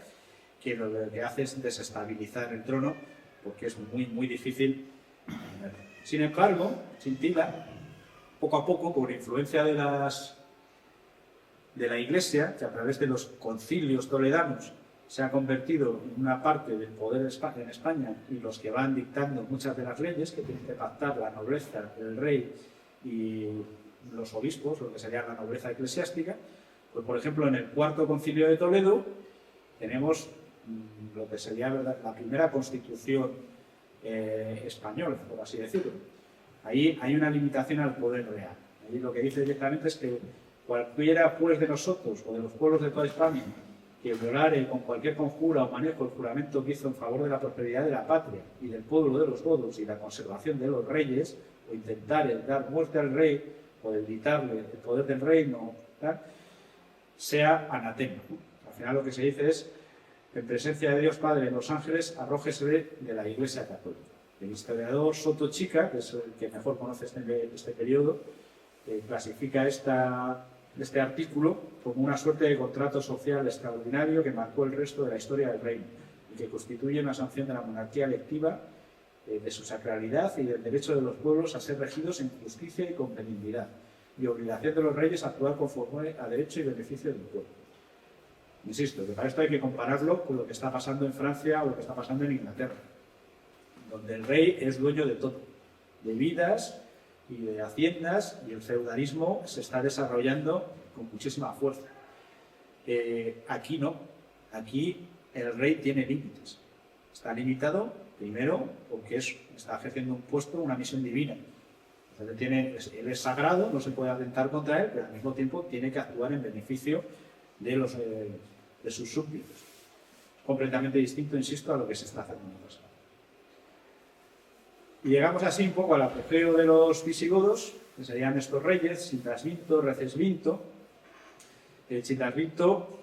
que lo que hace es desestabilizar el trono, porque es muy difícil. Sin embargo, Chintila, poco a poco, por influencia de la Iglesia, que a través de los concilios toledanos se ha convertido en una parte del poder en España y los que van dictando muchas de las leyes que tienen que pactar la nobleza, el rey y los obispos, lo que sería la nobleza eclesiástica, pues por ejemplo en el cuarto concilio de Toledo tenemos lo que sería la primera constitución española, por así decirlo. Ahí hay una limitación al poder real. Ahí lo que dice directamente es que cualquiera pues de nosotros o de los pueblos de toda España que violare con cualquier conjura o manejo el juramento que hizo en favor de la prosperidad de la patria y del pueblo de los godos y la conservación de los reyes, o intentare dar muerte al rey o debilitarle el poder del reino, ¿tal?, sea anatema. Al final lo que se dice es: en presencia de Dios Padre y los ángeles, arrójese de la Iglesia Católica. El historiador Soto Chica, que es el que mejor conoce este periodo, clasifica este artículo como una suerte de contrato social extraordinario que marcó el resto de la historia del reino y que constituye una sanción de la monarquía electiva, de su sacralidad y del derecho de los pueblos a ser regidos en justicia y con benignidad, y obligación de los reyes a actuar conforme a derecho y beneficio del pueblo. Insisto, que para esto hay que compararlo con lo que está pasando en Francia o lo que está pasando en Inglaterra, donde el rey es dueño de todo, de vidas y de haciendas, y el feudalismo se está desarrollando con muchísima fuerza. Aquí no, aquí el rey tiene límites. Está limitado, primero, porque está ejerciendo un puesto, una misión divina. Entonces, él es sagrado, no se puede atentar contra él, pero al mismo tiempo tiene que actuar en beneficio de sus súbditos. Completamente distinto, insisto, a lo que se está haciendo en el pasado. Y llegamos así un poco al apogeo de los visigodos, que serían estos reyes: Chindasvinto, Recesvinto. Chindasvinto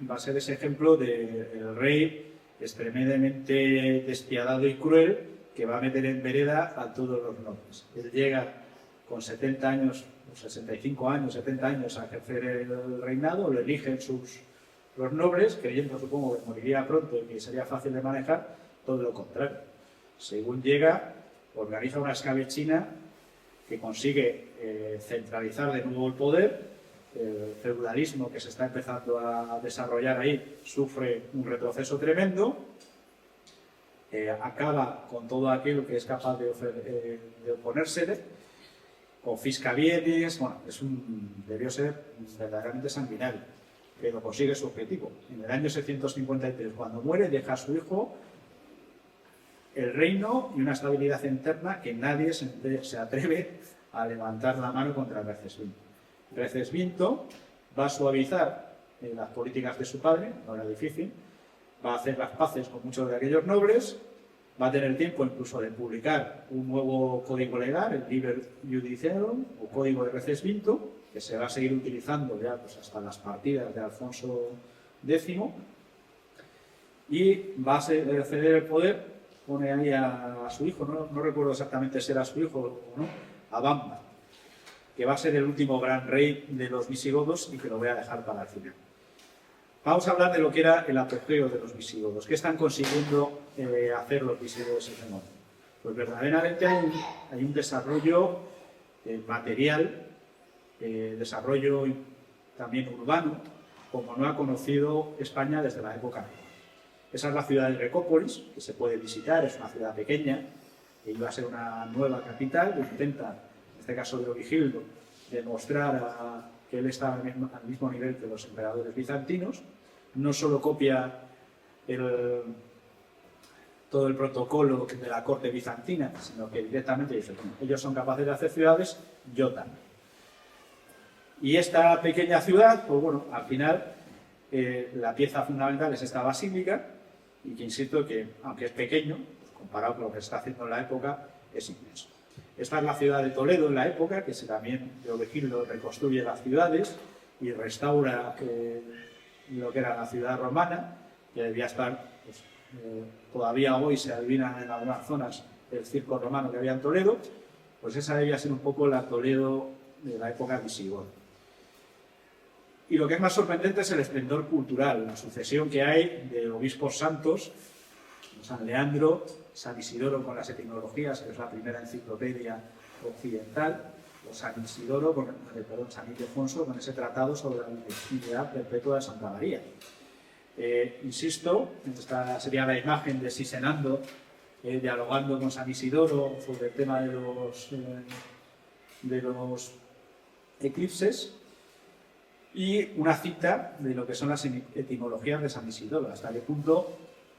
va a ser ese ejemplo del rey extremadamente despiadado y cruel que va a meter en vereda a todos los nobles. Él llega con 70 años, 65 años, 70 años a ejercer el reinado, lo eligen los nobles, creyendo, supongo, que moriría pronto y que sería fácil de manejar. Todo lo contrario. Según llega, organiza una escabechina que consigue centralizar de nuevo el poder. El feudalismo que se está empezando a desarrollar ahí sufre un retroceso tremendo. Acaba con todo aquello que es capaz de oponérsele, confisca bienes. Bueno, debió ser verdaderamente sanguinario, pero consigue su objetivo. En el año 753, cuando muere, deja a su hijo el reino y una estabilidad interna que nadie se atreve a levantar la mano contra Recesvinto. Recesvinto va a suavizar las políticas de su padre, no era difícil, va a hacer las paces con muchos de aquellos nobles, va a tener tiempo incluso de publicar un nuevo código legal, el Liber Judiciarum, o Código de Recesvinto, que se va a seguir utilizando ya pues, hasta las partidas de Alfonso X, y va a ceder el poder, pone ahí a su hijo, no recuerdo exactamente si era su hijo o no, a Bamba, que va a ser el último gran rey de los visigodos y que lo voy a dejar para el final. Vamos a hablar de lo que era el apogeo de los visigodos. ¿Qué están consiguiendo hacer los visigodos en ese momento? Pues verdaderamente hay un desarrollo material, desarrollo también urbano, como no ha conocido España desde la época medieval. Esa es la ciudad de Recópolis, que se puede visitar, es una ciudad pequeña, que iba a ser una nueva capital, intenta, en este caso de Origildo, demostrar que él estaba al mismo nivel que los emperadores bizantinos. No solo copia todo el protocolo de la corte bizantina, sino que directamente dice: bueno, ellos son capaces de hacer ciudades, yo también. Y esta pequeña ciudad, pues bueno, al final la pieza fundamental es esta basílica, y que insisto que, aunque es pequeño, pues comparado con lo que se está haciendo en la época, es inmenso. Esta es la ciudad de Toledo en la época, que también Leovigildo reconstruye las ciudades y restaura lo que era la ciudad romana, que debía estar, pues, todavía hoy se adivina en algunas zonas el circo romano que había en Toledo, pues esa debía ser un poco la Toledo de la época visigoda. Y lo que es más sorprendente es el esplendor cultural, la sucesión que hay de obispos santos, San Leandro, San Isidoro con las etimologías, que es la primera enciclopedia occidental, o San Isidoro, San Ildefonso, con ese tratado sobre la virginidad perpetua de Santa María. Insisto, esta sería la imagen de Sisenando dialogando con San Isidoro sobre el tema de los eclipses, y una cita de lo que son las etimologías de San Isidoro, hasta qué punto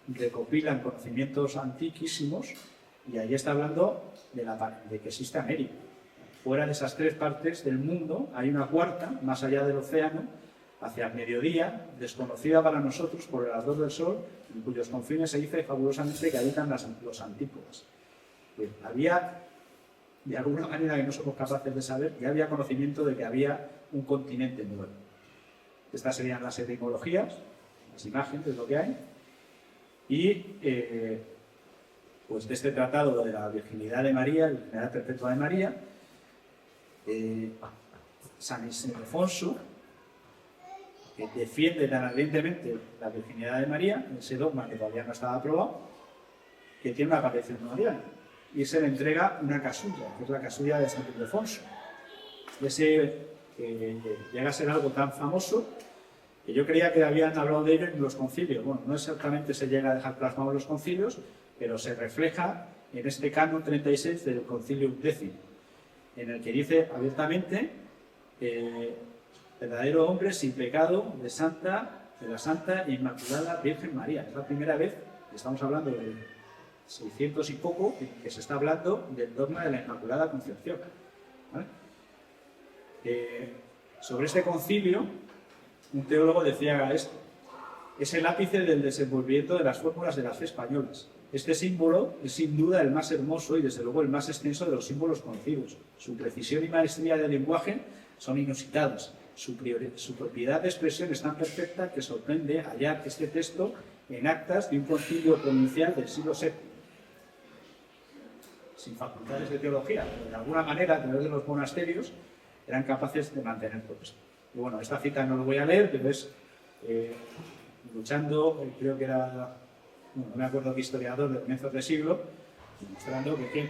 recopilan conocimientos antiquísimos, y ahí está hablando de que existe América. Fuera de esas tres partes del mundo hay una cuarta, más allá del océano, hacia el mediodía, desconocida para nosotros por el ardor del sol, en cuyos confines se dice fabulosamente que habitan los antípodas. Pues había, de alguna manera que no somos capaces de saber, ya había conocimiento de que había un continente nuevo. Estas serían las etimologías, las imágenes de lo que hay, y pues de este tratado de la virginidad de María, la virginidad perpetua de María, San Ildefonso, que defiende tan ardientemente la virginidad de María, ese dogma que todavía no estaba aprobado, que tiene una aparición mariana, y se le entrega una casulla, que es la casulla de San Ildefonso. Ese llega a ser algo tan famoso que yo creía que habían hablado de ello en los concilios. Bueno, no exactamente se llega a dejar plasmado en los concilios, pero se refleja en este canon 36 del Concilio X, en el que dice abiertamente verdadero hombre sin pecado de la Santa e Inmaculada Virgen María. Es la primera vez, estamos hablando de 600 y poco, que se está hablando del dogma de la Inmaculada Concepción. ¿Vale? Sobre este concilio, un teólogo decía esto: es el ápice del desenvolvimiento de las fórmulas de la fe españolas. Este símbolo es sin duda el más hermoso y desde luego el más extenso de los símbolos conocidos. Su precisión y maestría del lenguaje son inusitadas. Su propiedad de expresión es tan perfecta que sorprende hallar este texto en actas de un concilio provincial del siglo VII. Sin facultades de teología, pero de alguna manera, a través de los monasterios, eran capaces de mantener todo esto. Y bueno, esta cita no lo voy a leer, pero es luchando, creo que era, no me acuerdo qué historiador de comienzos de siglo, demostrando que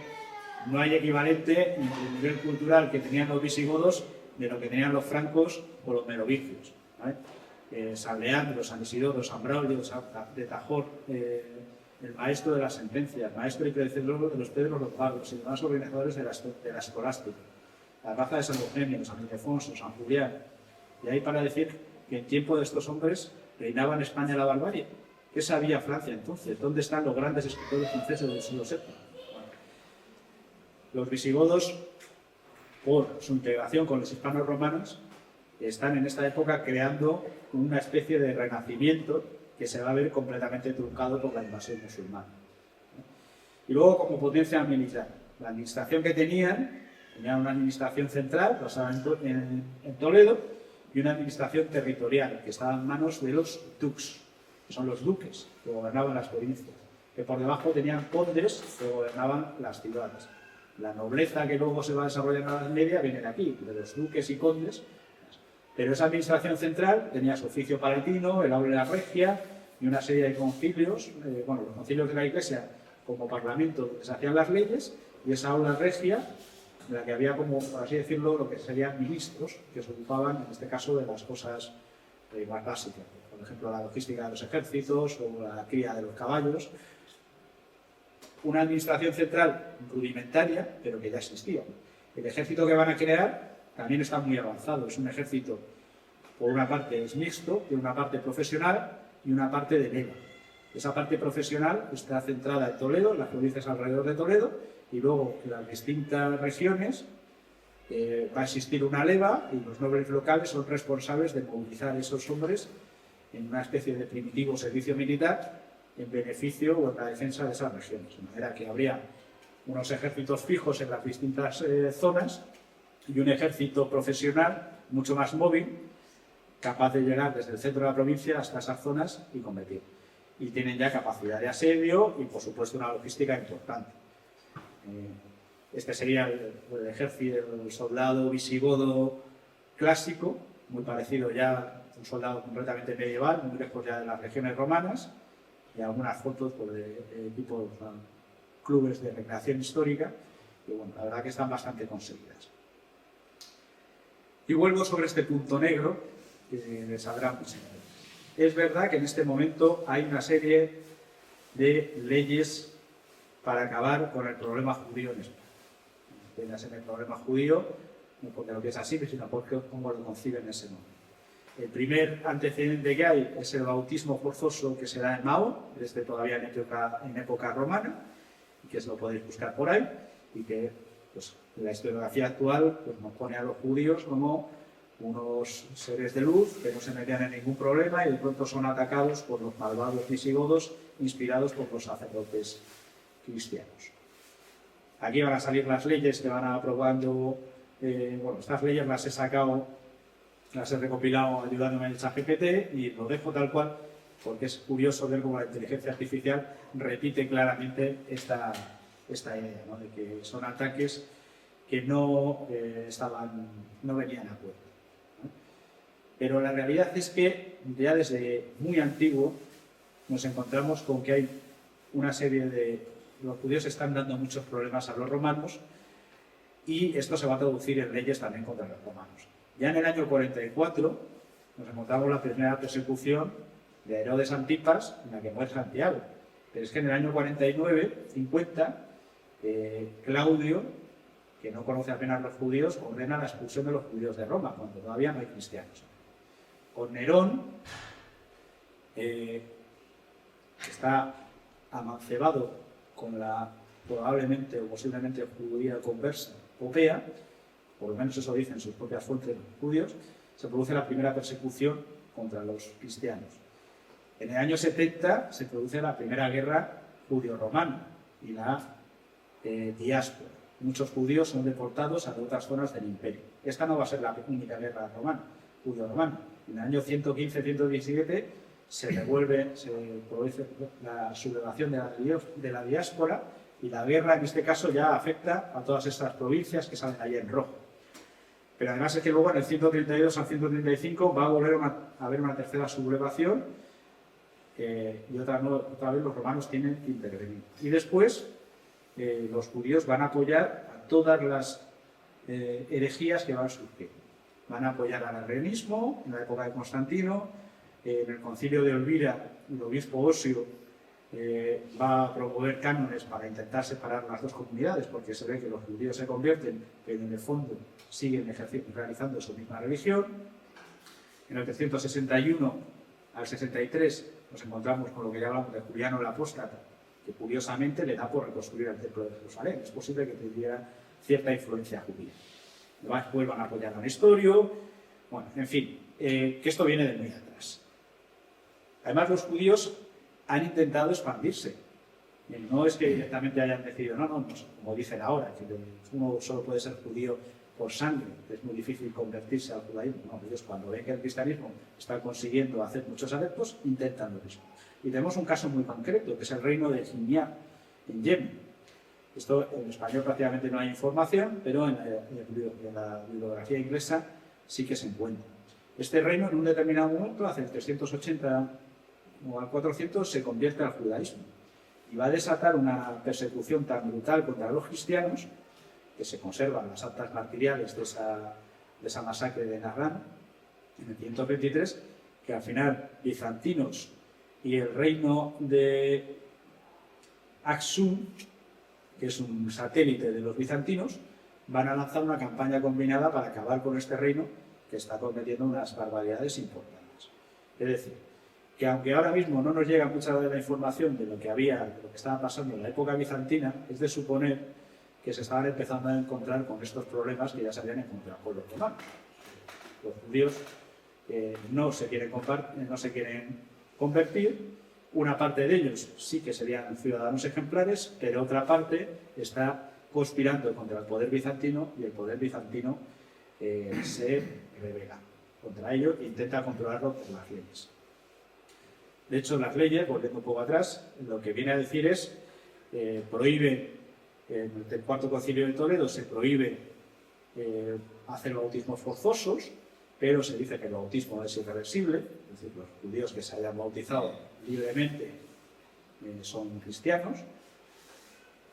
no hay equivalente entre el nivel cultural que tenían los visigodos de lo que tenían los francos o los merovingios. ¿Vale? San Leandro, San Isidoro, San Braulio, de Tajor, el maestro de las sentencias, maestro y predecesor de los Pedros los Pagos y demás organizadores de la escolástica, la raza de San Eugenio, San Ildefonso, San Julián. Y ahí para decir que en tiempo de estos hombres reinaba en España la barbarie. ¿Qué sabía Francia entonces? ¿Dónde están los grandes escritores franceses del siglo VII? Bueno, los visigodos, por su integración con los hispanos romanos, están en esta época creando una especie de renacimiento que se va a ver completamente truncado por la invasión musulmana. Y luego, como potencia militar, la administración que tenían una administración central basada en Toledo y una administración territorial que estaba en manos de los dux, que son los duques que gobernaban las provincias, que por debajo tenían condes que gobernaban las ciudades. La nobleza que luego se va a desarrollar en la Edad Media viene de aquí, de los duques y condes, pero esa administración central tenía su oficio palatino, el aula regia y una serie de concilios, los concilios de la Iglesia como parlamento donde se hacían las leyes, y esa aula regia en la que había, como por así decirlo, lo que serían ministros que se ocupaban, en este caso, de las cosas más básicas. Por ejemplo, la logística de los ejércitos o la cría de los caballos. Una administración central rudimentaria, pero que ya existía. El ejército que van a crear también está muy avanzado. Es un ejército, por una parte es mixto, tiene una parte profesional y una parte de leva. Esa parte profesional está centrada en Toledo, en las provincias alrededor de Toledo, y luego en las distintas regiones va a existir una leva y los nobles locales son responsables de movilizar a esos hombres en una especie de primitivo servicio militar en beneficio o en la defensa de esas regiones. De manera que habría unos ejércitos fijos en las distintas zonas y un ejército profesional mucho más móvil, capaz de llegar desde el centro de la provincia hasta esas zonas y combatir. Y tienen ya capacidad de asedio y, por supuesto, una logística importante. Este sería el ejército, el soldado visigodo clásico, muy parecido ya, un soldado completamente medieval, muy lejos ya de las regiones romanas, y algunas fotos pues, de tipo clubes de recreación histórica, que bueno, la verdad que están bastante conseguidas. Y vuelvo sobre este punto negro, que les saldrá mucho. Es verdad que en este momento hay una serie de leyes para acabar con el problema judío en España. En el problema judío, no porque lo que es así, sino porque cómo lo conciben en ese momento. El primer antecedente que hay es el bautismo forzoso que se da en Mahón, desde todavía en época romana, y que lo podéis buscar por ahí, y que pues, la historiografía actual pues, nos pone a los judíos como unos seres de luz que no se metían en ningún problema y de pronto son atacados por los malvados visigodos inspirados por los sacerdotes cristianos. Aquí van a salir las leyes que van aprobando, bueno, estas leyes las he sacado, las he recopilado ayudándome en el ChatGPT y lo dejo tal cual porque es curioso ver cómo la inteligencia artificial repite claramente esta idea, ¿no? De que son ataques que no venían a cuento. Pero la realidad es que ya desde muy antiguo nos encontramos con que hay una serie de... Los judíos están dando muchos problemas a los romanos y esto se va a traducir en leyes también contra los romanos. Ya en el año 44 nos encontramos la primera persecución de Herodes Antipas en la que muere Santiago. Pero es que en el año 49-50 Claudio, que no conoce apenas a los judíos, ordena la expulsión de los judíos de Roma, cuando todavía no hay cristianos. Con Nerón, está amancebado con la probablemente o posiblemente judía conversa Popea, por lo menos eso dicen sus propias fuentes judíos, se produce la primera persecución contra los cristianos. En el año 70 se produce la primera guerra judío-romana y la diáspora. Muchos judíos son deportados a otras zonas del imperio. Esta no va a ser la única guerra romana, judío-romana. En el año 115-117 se produce la sublevación de la diáspora y la guerra en este caso ya afecta a todas estas provincias que salen ahí en rojo. Pero además es que luego en el 132 al 135 va a volver a haber una tercera sublevación y otra vez los romanos tienen que intervenir. Y después los judíos van a apoyar a todas las herejías que van a surgir. Van a apoyar al arrianismo en la época de Constantino. En el concilio de Elvira, el obispo Osio va a promover cánones para intentar separar las dos comunidades, porque se ve que los judíos se convierten, pero en el fondo siguen realizando su misma religión. En el 361 al 63 nos encontramos con lo que llamamos de Juliano el Apóstata, que curiosamente le da por reconstruir el templo de Jerusalén. Es posible que tuviera cierta influencia judía. Después van a apoyar a Nestorio. Bueno, en fin, que esto viene de muy atrás. Además, los judíos han intentado expandirse. No es que directamente hayan decidido, no, como dicen ahora, que uno solo puede ser judío por sangre, es muy difícil convertirse al judaísmo. No, ellos cuando ven que el cristianismo está consiguiendo hacer muchos adeptos, intentan lo mismo. Y tenemos un caso muy concreto, que es el reino de Himyar, en Yemen. Esto en español prácticamente no hay información, pero en la bibliografía inglesa sí que se encuentra. Este reino en un determinado momento, hace el 380 o al 400, se convierte al judaísmo y va a desatar una persecución tan brutal contra los cristianos que se conservan las actas martiriales de esa masacre de Nahran en el 123, que al final bizantinos y el reino de Aksum, que es un satélite de los bizantinos, van a lanzar una campaña combinada para acabar con este reino que está cometiendo unas barbaridades importantes. Es decir, que aunque ahora mismo no nos llega mucha de la información de lo que estaba pasando en la época bizantina, es de suponer que se estaban empezando a encontrar con estos problemas que ya se habían encontrado con los romanos. Los judíos no se quieren convertir. Una parte de ellos sí que serían ciudadanos ejemplares, pero otra parte está conspirando contra el poder bizantino y el poder bizantino se rebela contra ello e intenta controlarlo por las leyes. De hecho, las leyes, volviendo un poco atrás, lo que viene a decir es prohíbe, en el Cuarto Concilio de Toledo se prohíbe hacer bautismos forzosos pero se dice que el bautismo es irreversible, es decir, los judíos que se hayan bautizado libremente son cristianos.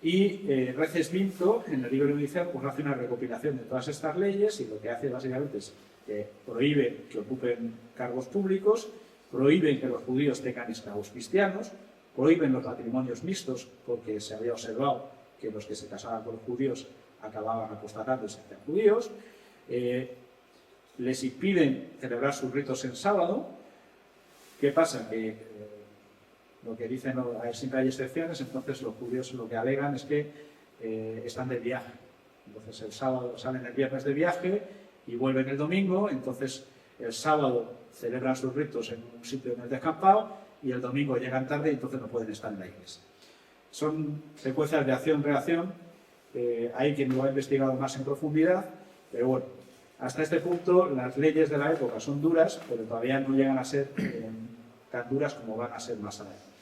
Y Reces Vinto, en el libro inicial, pues hace una recopilación de todas estas leyes y lo que hace básicamente es que prohíbe que ocupen cargos públicos, prohíben que los judíos tengan esclavos cristianos, prohíben los matrimonios mixtos, porque se había observado que los que se casaban con los judíos acababan apostatando y se hacían judíos, les impiden celebrar sus ritos en sábado. ¿Qué pasa? Que lo que dicen, siempre hay excepciones, entonces los judíos lo que alegan es que están de viaje. Entonces el sábado salen el viernes de viaje y vuelven el domingo, entonces el sábado celebran sus ritos en un sitio en el descampado y el domingo llegan tarde y entonces no pueden estar en la iglesia. Son secuencias de acción-reacción, hay quien lo ha investigado más en profundidad, pero bueno, hasta este punto las leyes de la época son duras, pero todavía no llegan a ser tan duras como van a ser más adelante.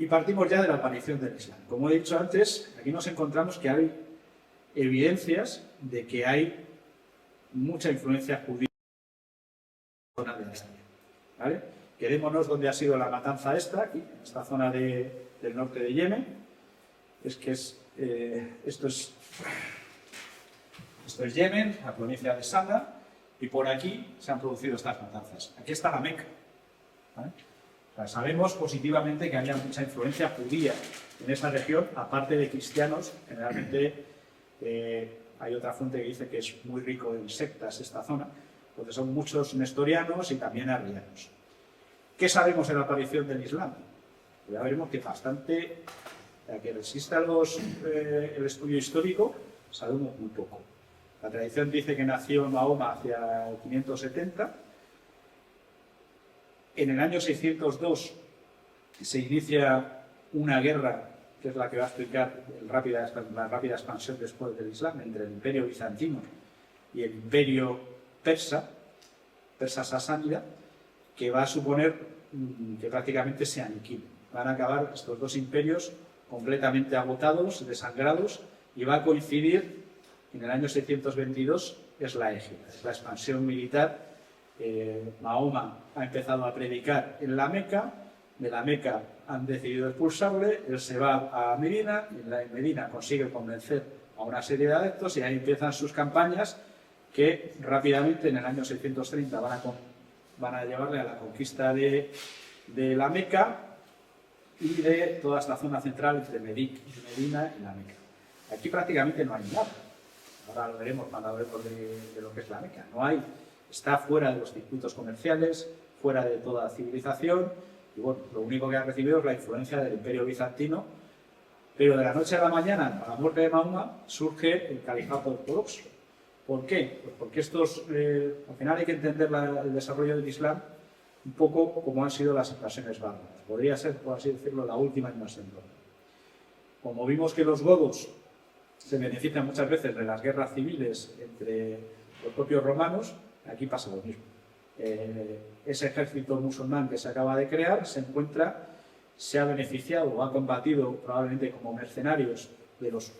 Y partimos ya de la aparición del Islam. Como he dicho antes, aquí nos encontramos que hay evidencias de que hay mucha influencia judía en la zona de la historia. ¿Vale? Quedémonos donde ha sido la matanza esta, aquí, en esta zona del norte de Yemen. Esto es Yemen, la provincia de Sana, y por aquí se han producido estas matanzas. Aquí está la Meca. ¿Vale? O sea, sabemos positivamente que había mucha influencia judía en esta región, aparte de cristianos. Generalmente hay otra fuente que dice que es muy rico en sectas esta zona, porque son muchos nestorianos y también arrianos. ¿Qué sabemos de la aparición del Islam? Pues ya veremos que bastante, ya que resista el estudio histórico, sabemos muy poco. La tradición dice que nació en Mahoma hacia el 570. En el año 602 se inicia una guerra, que es la que va a explicar la rápida expansión después del Islam, entre el imperio bizantino y el imperio persa sasánida, que va a suponer que prácticamente se aniquilen. Van a acabar estos dos imperios completamente agotados, desangrados, y va a coincidir en el año 622, es la égida, es la expansión militar. Mahoma ha empezado a predicar en la Meca, de la Meca han decidido expulsarle, él se va a Medina, y en Medina consigue convencer a una serie de adeptos y ahí empiezan sus campañas que rápidamente en el año 630 van a llevarle a la conquista de la Meca y de toda esta zona central entre Medina y la Meca. Aquí prácticamente no hay nada. Ahora lo veremos cuando hablemos de lo que es la Meca. No hay, está fuera de los circuitos comerciales, fuera de toda civilización, y bueno, lo único que ha recibido es la influencia del Imperio Bizantino, pero de la noche a la mañana, a la muerte de Mahoma, surge el califato ortodoxo. ¿Por qué? Pues porque al final hay que entender el desarrollo del Islam un poco como han sido las invasiones bárbaras. Podría ser, por así decirlo, la última invasión bárbara. Como vimos que los godos se benefician muchas veces de las guerras civiles entre los propios romanos, aquí pasa lo mismo. Ese ejército musulmán que se acaba de crear se ha beneficiado o ha combatido probablemente como mercenarios de los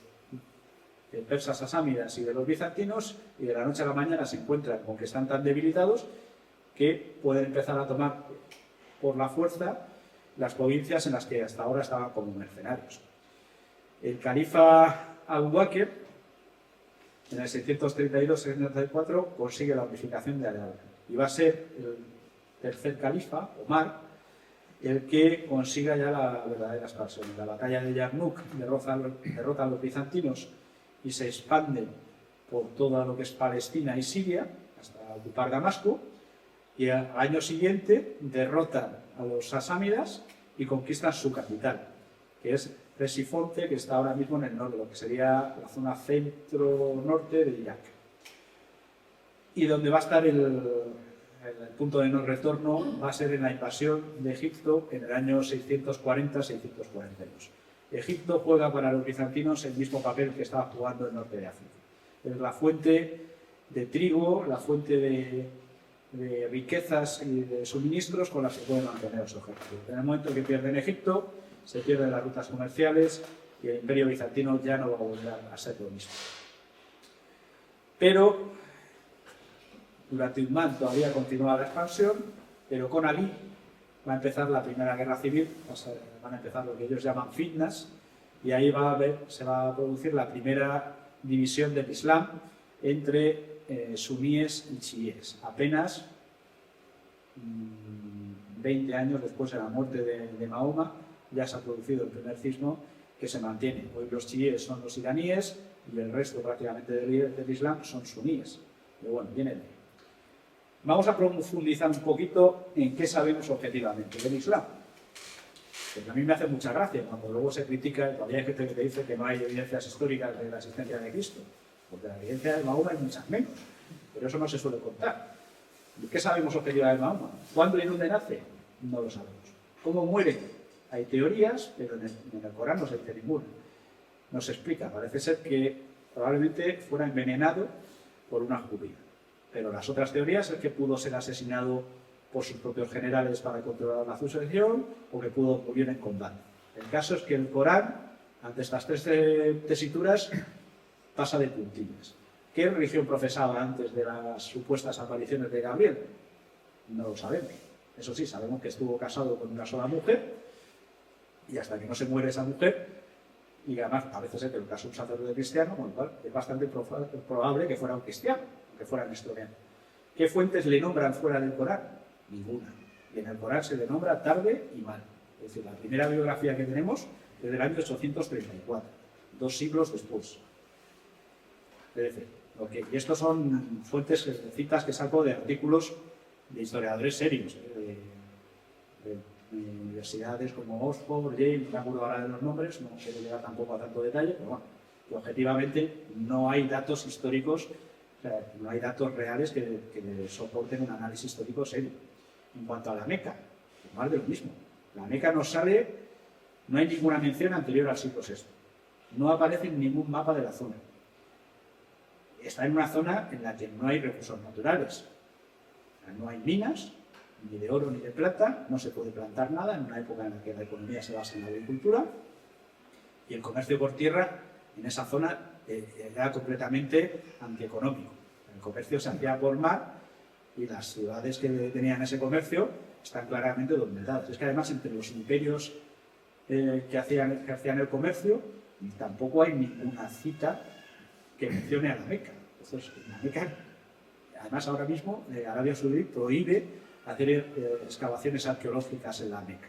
persas sasánidas y de los bizantinos, y de la noche a la mañana se encuentran con que están tan debilitados que pueden empezar a tomar por la fuerza las provincias en las que hasta ahora estaban como mercenarios. El califa Abu Bakr, en el 632-634, consigue la unificación de Arabia. Y va a ser el tercer califa, Omar, el que consiga ya la verdadera expansión. En la batalla de Yarmouk derrota a los bizantinos y se expande por todo lo que es Palestina y Siria, hasta ocupar Damasco, y al año siguiente derrotan a los sasánidas y conquistan su capital, que es Ctesifonte, que está ahora mismo en el norte, lo que sería la zona centro-norte de Irak. Y donde va a estar el punto de no retorno va a ser en la invasión de Egipto en el año 640-642. Egipto juega para los bizantinos el mismo papel que estaba jugando el norte de África. Es la fuente de trigo, la fuente de riquezas y de suministros con las que pueden mantener su ejército. En el momento que pierden Egipto, se pierden las rutas comerciales y el imperio bizantino ya no va a volver a ser lo mismo. Pero Durante Uthman todavía continuaba la expansión, pero con Ali va a empezar la primera guerra civil, van a empezar lo que ellos llaman fitnas, y ahí se va a producir la primera división del Islam entre suníes y chiíes. Apenas 20 años después de la muerte de Mahoma ya se ha producido el primer cisma que se mantiene. Hoy los chiíes son los iraníes y el resto prácticamente del Islam son suníes. Pero bueno, viene de ahí. Vamos a profundizar un poquito en qué sabemos objetivamente del Islam. Porque a mí me hace mucha gracia cuando luego se critica, todavía hay gente que te dice que no hay evidencias históricas de la existencia de Cristo, porque la evidencia de Mahoma hay muchas menos, pero eso no se suele contar. ¿Y qué sabemos objetivamente de Mahoma? ¿Cuándo y dónde nace? No lo sabemos. ¿Cómo muere? Hay teorías, pero en el Corán no se dice ninguna. No se explica. Parece ser que probablemente fuera envenenado por una judía. Pero las otras teorías es que pudo ser asesinado por sus propios generales para controlar la sucesión o que pudo morir en combate. El caso es que el Corán, ante estas tres tesituras, pasa de puntillas. ¿Qué religión profesaba antes de las supuestas apariciones de Gabriel? No lo sabemos. Eso sí, sabemos que estuvo casado con una sola mujer y hasta que no se muere esa mujer, y además parece ser que el caso de un sacerdote cristiano, con lo cual es bastante probable que fuera un cristiano, que fuera nestoriano. ¿Qué fuentes le nombran fuera del Corán? Ninguna. Y en el Corán se le nombra tarde y mal. Es decir, la primera biografía que tenemos es del año 834, 2 siglos después. Es decir, y estos son fuentes, citas que saco de artículos de historiadores serios, de universidades como Oxford, Yale, no me acuerdo ahora de los nombres, no quiero llegar tampoco a tanto detalle, pero bueno, que objetivamente no hay datos históricos, o sea, no hay datos reales que soporten un análisis histórico serio. En cuanto a la Meca, más de lo mismo. La Meca no hay ninguna mención anterior al siglo VI. No aparece en ningún mapa de la zona. Está en una zona en la que no hay recursos naturales. No hay minas, ni de oro ni de plata, no se puede plantar nada en una época en la que la economía se basa en la agricultura, y el comercio por tierra en esa zona era completamente antieconómico. El comercio se hacía por mar y las ciudades que tenían ese comercio están claramente dominadas. Es que además entre los imperios que hacían el comercio tampoco hay ninguna cita que mencione a la Meca. Entonces, la Meca, además ahora mismo Arabia Saudí prohíbe hacer excavaciones arqueológicas en la Meca.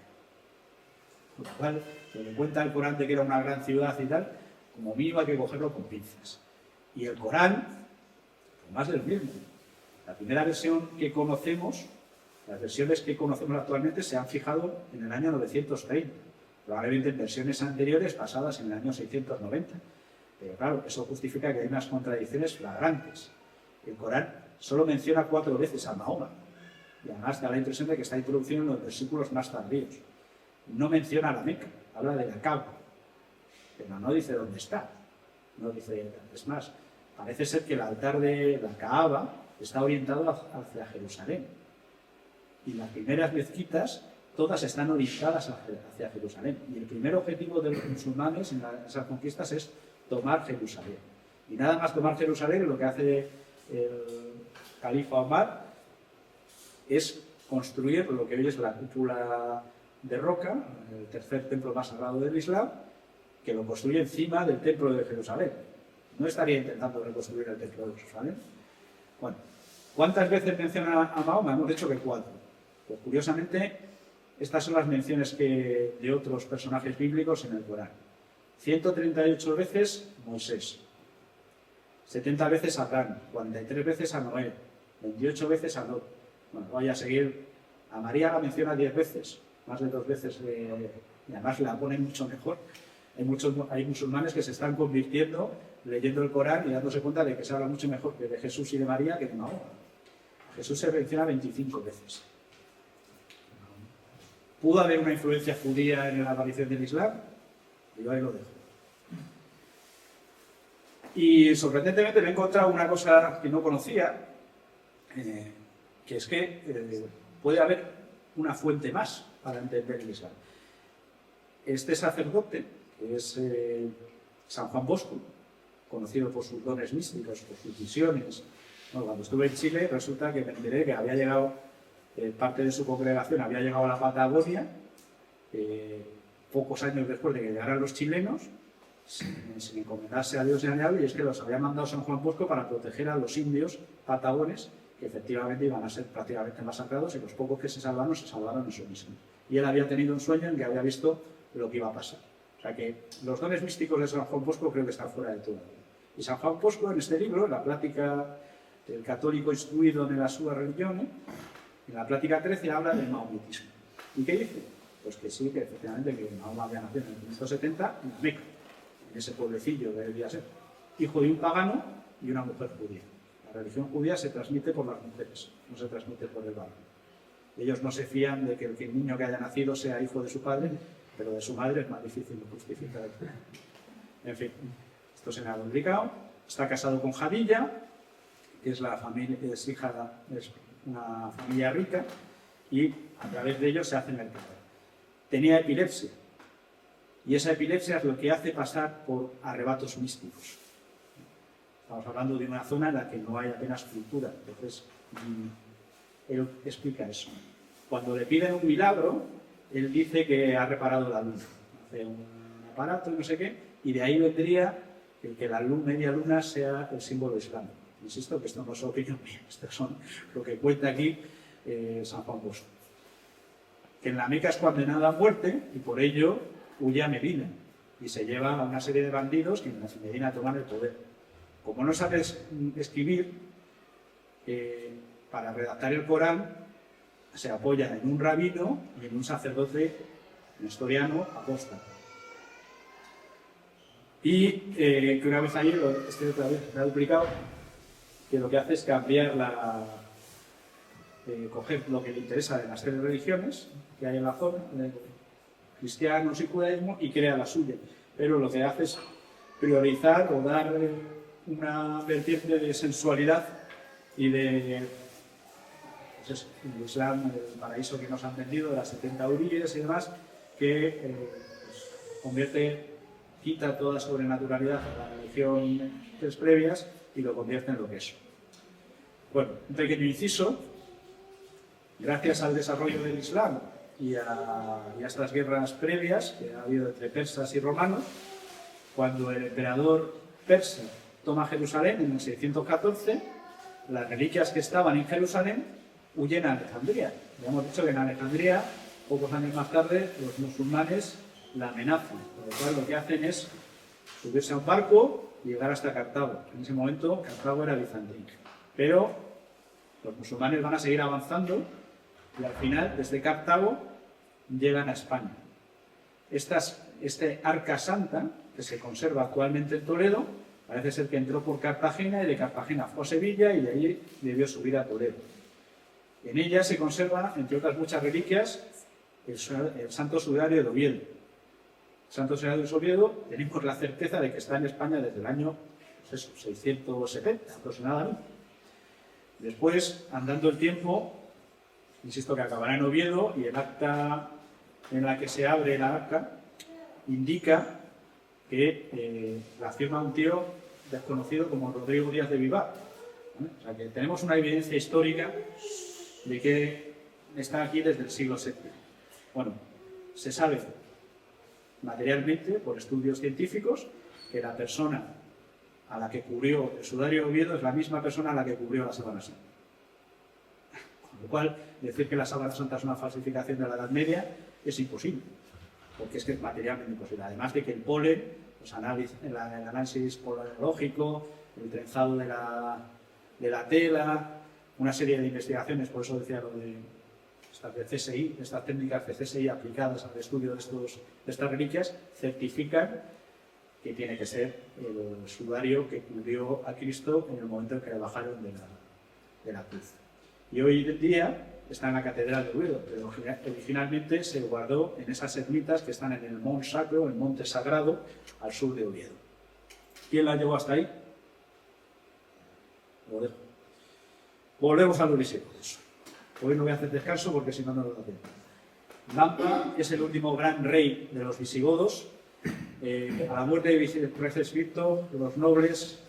Con lo cual, lo que cuenta el Corán de que era una gran ciudad y tal, como mínimo hay que cogerlo con pinzas. Y el Corán, pues más del mismo. La primera versión que conocemos, las versiones que conocemos actualmente se han fijado en el año 930, probablemente en versiones anteriores basadas en el año 690. Pero claro, eso justifica que hay unas contradicciones flagrantes. El Corán solo menciona 4 veces a Mahoma, y además da la impresión de que está introducido en los versículos más tardíos. No menciona a la Meca, habla de la Kaaba, pero no dice dónde está. No dice, es más, parece ser que el altar de la Kaaba está orientado hacia Jerusalén. Y las primeras mezquitas, todas están orientadas hacia Jerusalén. Y el primer objetivo de los musulmanes en esas conquistas es tomar Jerusalén. Y nada más tomar Jerusalén, lo que hace el califa Omar es construir lo que hoy es la cúpula de roca, el tercer templo más sagrado del Islam, que lo construye encima del templo de Jerusalén. ¿No estaría intentando reconstruir el templo de Jerusalén? Bueno, ¿cuántas veces menciona a Mahoma? Hemos dicho que 4. Pues curiosamente, estas son las menciones de otros personajes bíblicos en el Corán. 138 veces Moisés, 70 veces a Abraham, 43 veces a Noé, 28 veces a Lot. Bueno, vaya a seguir. A María la menciona 10 veces, más de 2 veces, y además la pone mucho mejor. Hay musulmanes que se están convirtiendo leyendo el Corán y dándose cuenta de que se habla mucho mejor de Jesús y de María que de Mahoma. Jesús se menciona 25 veces. ¿Pudo haber una influencia judía en la aparición del Islam? Yo ahí lo dejo. Y sorprendentemente me he encontrado una cosa que no conocía, que es que puede haber una fuente más para entender el Islam. Este sacerdote, que es San Juan Bosco, conocido por sus dones místicos, por sus visiones Bueno, cuando estuve en Chile resulta que me enteré que había llegado, parte de su congregación había llegado a la Patagonia, pocos años después de que llegaran los chilenos, sin encomendarse a Dios y a nadie, y es que los había mandado San Juan Bosco para proteger a los indios patagones, que efectivamente iban a ser prácticamente masacrados, y los pocos que se salvaron en su misión. Y él había tenido un sueño en que había visto lo que iba a pasar. O sea que los dones místicos de San Juan Bosco creo que están fuera de todo. Y San Juan Bosco, en este libro, en la plática del católico instruido en la sua religión, en la plática 13 habla del maometismo. ¿Y qué dice? Pues que sí, que efectivamente que Mahoma había nacido en el 1570 en la Meca, en ese pueblecillo que debía ser, hijo de un pagano y una mujer judía. La religión judía se transmite por las mujeres, no se transmite por el varón. Ellos no se fían de que el niño que haya nacido sea hijo de su padre, pero de su madre es más difícil de justificar. En fin, esto se me ha complicado. Está casado con Jadilla, que es es una familia rica, y a través de ellos se hace mercado. Tenía epilepsia, y esa epilepsia es lo que hace pasar por arrebatos místicos. Estamos hablando de una zona en la que no hay apenas cultura, entonces él explica eso. Cuando le piden un milagro, él dice que ha reparado la luna, hace un aparato y no sé qué, y de ahí vendría el que la media luna sea el símbolo islámico. Insisto que esto no es opinión mía, esto es lo que cuenta aquí San Juan Bosco. Que en la Meca es condenada a muerte y por ello huye a Medina y se lleva a una serie de bandidos que en Medina toman el poder. Como no sabes escribir, para redactar el Corán se apoyan en un rabino y en un sacerdote nestoriano apóstata. Y que una vez ayer, otra vez se ha duplicado, que lo que hace es cambiar coger lo que le interesa de las 3 religiones que hay en la zona, cristianos y judaísmo, y crea la suya. Pero lo que hace es priorizar o dar una vertiente de sensualidad y de pues el Islam, el paraíso que nos han vendido, de las 70 huríes y demás, que quita toda sobrenaturalidad a la religión previas y lo convierte en lo que es. Bueno, un pequeño inciso. Gracias al desarrollo del Islam y a estas guerras previas que ha habido entre persas y romanos, cuando el emperador persa toma Jerusalén en el 614, las reliquias que estaban en Jerusalén huyen a Alejandría. Ya hemos dicho que en Alejandría, pocos años más tarde, los musulmanes la amenazan, por lo cual lo que hacen es subirse a un barco y llegar hasta Cartago. En ese momento Cartago era bizantina. Pero los musulmanes van a seguir avanzando y al final, desde Cartago, llegan a España. Este Arca Santa, que se conserva actualmente en Toledo, parece ser que entró por Cartagena y de Cartagena fue a Sevilla y de allí debió subir a Toledo. En ella se conserva, entre otras muchas reliquias, el Santo Sudario de Oviedo. El Santo Sudario de Oviedo, tenemos la certeza de que está en España desde el año 670 aproximadamente. Después, andando el tiempo, insisto que acabará en Oviedo, y el acta en la que se abre la arca indica que la firma un tío desconocido como Rodrigo Díaz de Vivar. O sea que tenemos una evidencia histórica de que está aquí desde el siglo VII. Bueno, se sabe materialmente, por estudios científicos, que la persona a la que cubrió el sudario de Oviedo es la misma persona a la que cubrió la sábana santa. Con lo cual, decir que la sábana santa es una falsificación de la Edad Media es imposible, porque es que es materialmente imposible. Además de que el polen, el análisis polarológico, el trenzado de la tela, una serie de investigaciones, por eso decía lo de CSI, estas técnicas de CSI aplicadas al estudio de estas reliquias, certifican que tiene que ser el sudario que cubrió a Cristo en el momento en que le bajaron de la cruz. Y hoy en día está en la Catedral de Oviedo, pero originalmente se guardó en esas ermitas que están en el Mont Sacro, el Monte Sagrado, al sur de Oviedo. ¿Quién la llevó hasta ahí? Lo dejo. Volvemos a los visigodos. Hoy no voy a hacer descanso porque si no, no lo da tiempo. Lampa es el último gran rey de los visigodos. A la muerte de Recesvirto, los nobles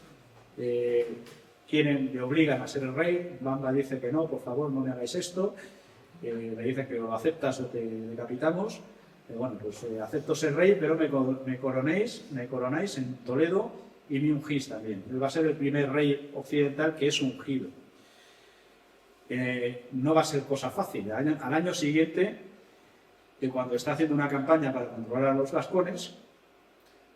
le obligan a ser el rey. Bamba dice que no, por favor, no me hagáis esto. Le dicen que lo aceptas o te decapitamos. Bueno, pues acepto ser rey, pero me coronáis en Toledo y me ungís también. Él va a ser el primer rey occidental que es ungido. No va a ser cosa fácil. Al año siguiente, cuando está haciendo una campaña para controlar a los vascones,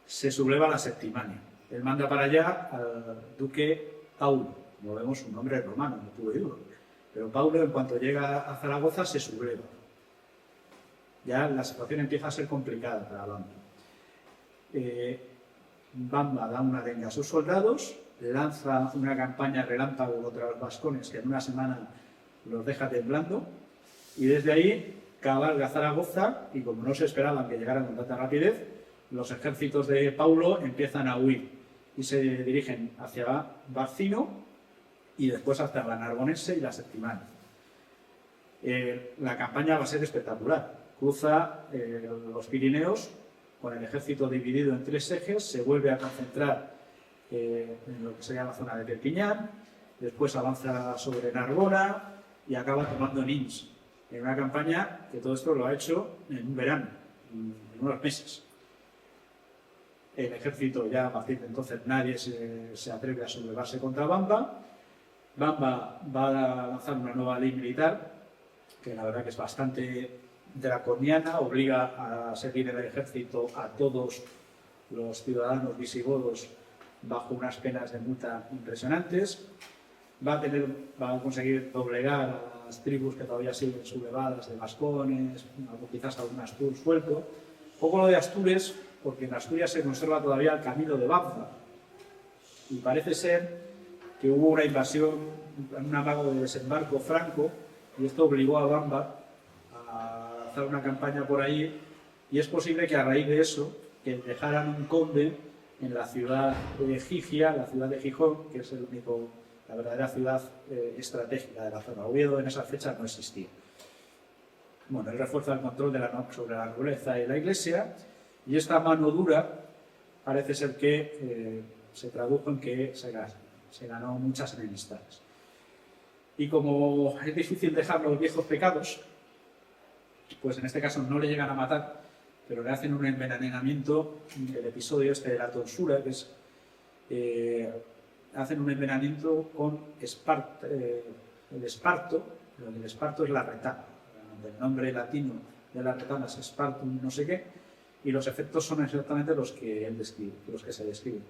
se subleva la Septimania. Él manda para allá al duque Paulo. Como vemos, un nombre romano, no puro y duro. Pero Paulo, en cuanto llega a Zaragoza, se subleva. Ya la situación empieza a ser complicada para Bamba. Bamba da una arenga a sus soldados, lanza una campaña relámpago contra los vascones que en una semana los deja temblando, y desde ahí cabalga Zaragoza, y como no se esperaban que llegaran con tanta rapidez, los ejércitos de Paulo empiezan a huir y se dirigen hacia Barcino y después hasta la Narbonense y la Septimana. La campaña va a ser espectacular. Cruza los Pirineos con el ejército dividido en 3 ejes, se vuelve a concentrar en lo que sería la zona de Perpiñán, después avanza sobre Narbona y acaba tomando Nimes, en una campaña que todo esto lo ha hecho en un verano, en unos meses. El ejército ya a partir de entonces nadie se atreve a sublevarse contra Bamba. Bamba va a lanzar una nueva ley militar, que la verdad que es bastante draconiana, obliga a servir en el ejército a todos los ciudadanos visigodos bajo unas penas de multa impresionantes. Va a conseguir doblegar a las tribus que todavía siguen sublevadas de vascones, quizás algún Astur suelto. Poco lo de Astures, porque en Asturias se conserva todavía el camino de Bamba. Y parece ser que hubo una invasión, un amago de desembarco franco, y esto obligó a Bamba a hacer una campaña por ahí, y es posible que a raíz de eso, que dejaran un conde en la ciudad de Gigia, la ciudad de Gijón, que es la verdadera ciudad estratégica de la zona. Oviedo en esa fecha no existía. Bueno, él refuerza el control sobre la nobleza y la iglesia, y esta mano dura parece ser que se tradujo en que se ganó muchas enemistades. Y como es difícil dejar los viejos pecados, pues en este caso no le llegan a matar, pero le hacen un envenenamiento. El episodio este de la tonsura, que es hacen un envenenamiento con el esparto. El esparto es la retana. El nombre latino de la retana es spartum no sé qué, y los efectos son exactamente los que él describe, los que se describen.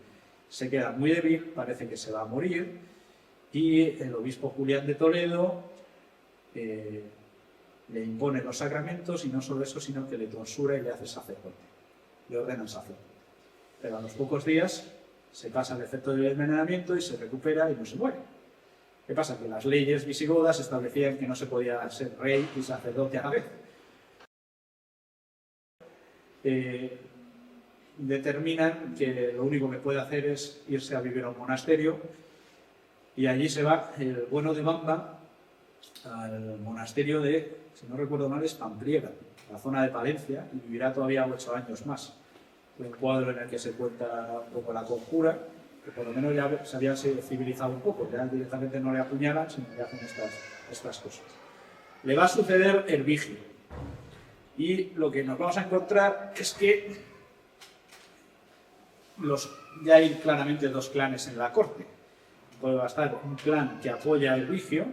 Se queda muy débil, parece que se va a morir, y el obispo Julián de Toledo le impone los sacramentos, y no solo eso, sino que le tonsura y le hace sacerdote, le ordena sacerdote. Pero a los pocos días se pasa el efecto del envenenamiento y se recupera y no se muere. ¿Qué pasa? Que las leyes visigodas establecían que no se podía ser rey y sacerdote a la vez. Determinan que lo único que puede hacer es irse a vivir a un monasterio, y allí se va el bueno de Bamba al monasterio de, si no recuerdo mal, es Pampliega, la zona de Palencia, y vivirá todavía 8 años más. Un cuadro en el que se cuenta un poco la conjura, que por lo menos ya se había civilizado un poco, ya directamente no le apuñalan, sino que hacen estas cosas. Le va a suceder Hervigio, y lo que nos vamos a encontrar es que ya hay claramente 2 clanes en la corte. Puede va a estar un clan que apoya a Hervigio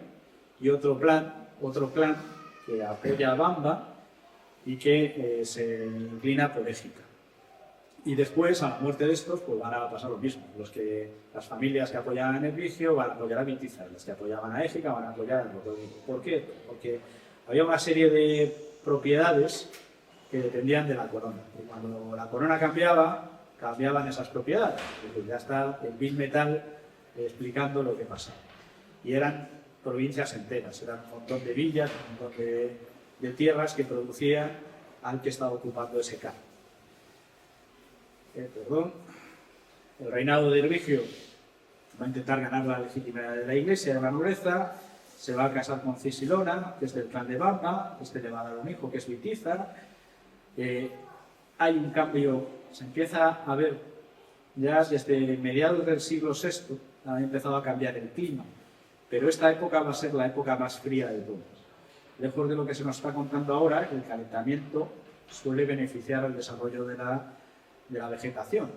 y otro clan que apoya a Bamba y que se inclina por Égica. Y después, a la muerte de estos, pues van a pasar lo mismo. Las familias que apoyaban a Hervigio van a apoyar a Witiza, las que apoyaban a Égica van a apoyar a Rodrigo. ¿Por qué? Porque había una serie de propiedades que dependían de la corona. Y cuando la corona cambiaban esas propiedades. Porque ya está el Big Metal explicando lo que pasaba. Y eran provincias enteras, eran un montón de villas, un montón de tierras que producían al que estaba ocupando ese cargo. El reinado de Hervigio va a intentar ganar la legitimidad de la iglesia y de la nobleza, se va a casar con Cisilona, que es del clan de Bamba, le va a dar un hijo que es Witiza. Hay un cambio, se empieza a ver ya desde mediados del siglo VI, ha empezado a cambiar el clima, pero esta época va a ser la época más fría de todas. Lejos de lo que se nos está contando ahora, el calentamiento suele beneficiar al desarrollo de la vegetación.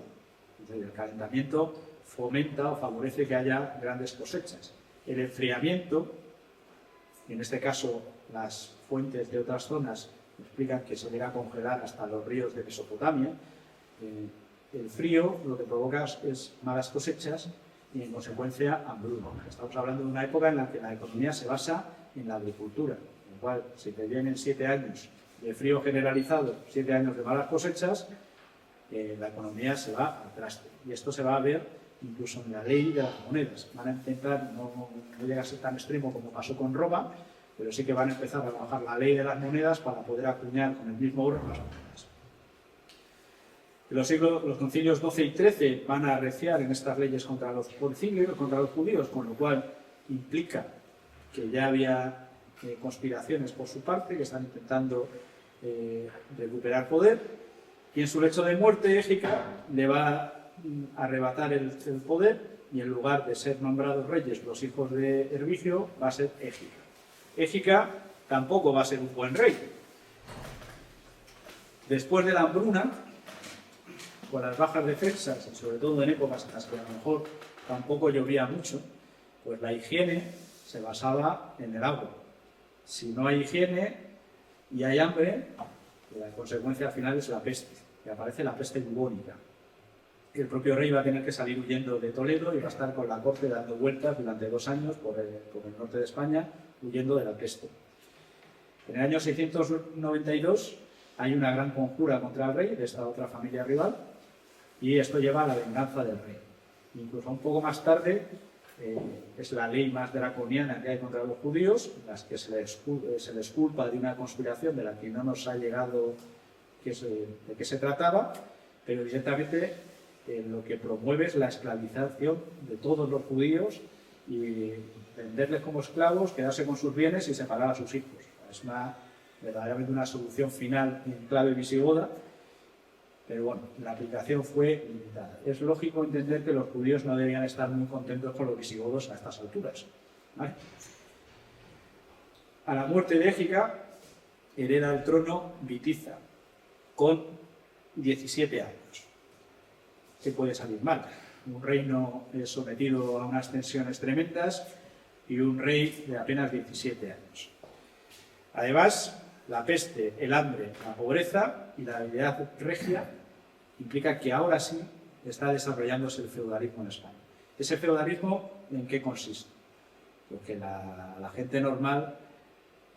Entonces, el calentamiento fomenta o favorece que haya grandes cosechas. El enfriamiento, en este caso las fuentes de otras zonas explican que se llega a congelar hasta los ríos de Mesopotamia. El frío lo que provoca es malas cosechas y en consecuencia hambruna. Estamos hablando de una época en la que la economía se basa en la agricultura, en lo cual si te vienen 7 años de frío generalizado, 7 años de malas cosechas, la economía se va al traste. Y esto se va a ver incluso en la ley de las monedas. Van a intentar, no llega a ser tan extremo como pasó con Roma, pero sí que van a empezar a bajar la ley de las monedas para poder acuñar con el mismo oro las monedas. Los concilios XII y XIII van a arreciar en estas leyes contra los concilios, contra los judíos, con lo cual implica que ya había conspiraciones por su parte, que están intentando recuperar poder, y en su lecho de muerte Égica le va a arrebatar el poder, y en lugar de ser nombrados reyes los hijos de Hervigio, va a ser Égica. Égica tampoco va a ser un buen rey. Después de la hambruna, con las bajas defensas, y sobre todo en épocas en las que a lo mejor tampoco llovía mucho, pues la higiene se basaba en el agua. Si no hay higiene y hay hambre, la consecuencia al final es la peste, y aparece la peste bubónica. El propio rey va a tener que salir huyendo de Toledo y va a estar con la corte dando vueltas durante 2 años por el norte de España, huyendo de la peste. En el año 692 hay una gran conjura contra el rey de esta otra familia rival, y esto lleva a la venganza del rey. Incluso un poco más tarde es la ley más draconiana que hay contra los judíos, en las que se les culpa de una conspiración de la que no nos ha llegado de qué se trataba, pero directamente lo que promueve es la esclavización de todos los judíos y venderles como esclavos, quedarse con sus bienes y separar a sus hijos. Es verdaderamente una solución final en clave visigoda, pero bueno, la aplicación fue limitada. Es lógico entender que los judíos no debían estar muy contentos con los visigodos a estas alturas, ¿vale? A la muerte de Égica hereda el trono Bitiza, con 17 años. ¿Qué puede salir mal? Un reino sometido a unas tensiones tremendas y un rey de apenas 17 años. Además, la peste, el hambre, la pobreza y la debilidad regia implica que ahora sí está desarrollándose el feudalismo en España. ¿Ese feudalismo en qué consiste? Porque la gente normal,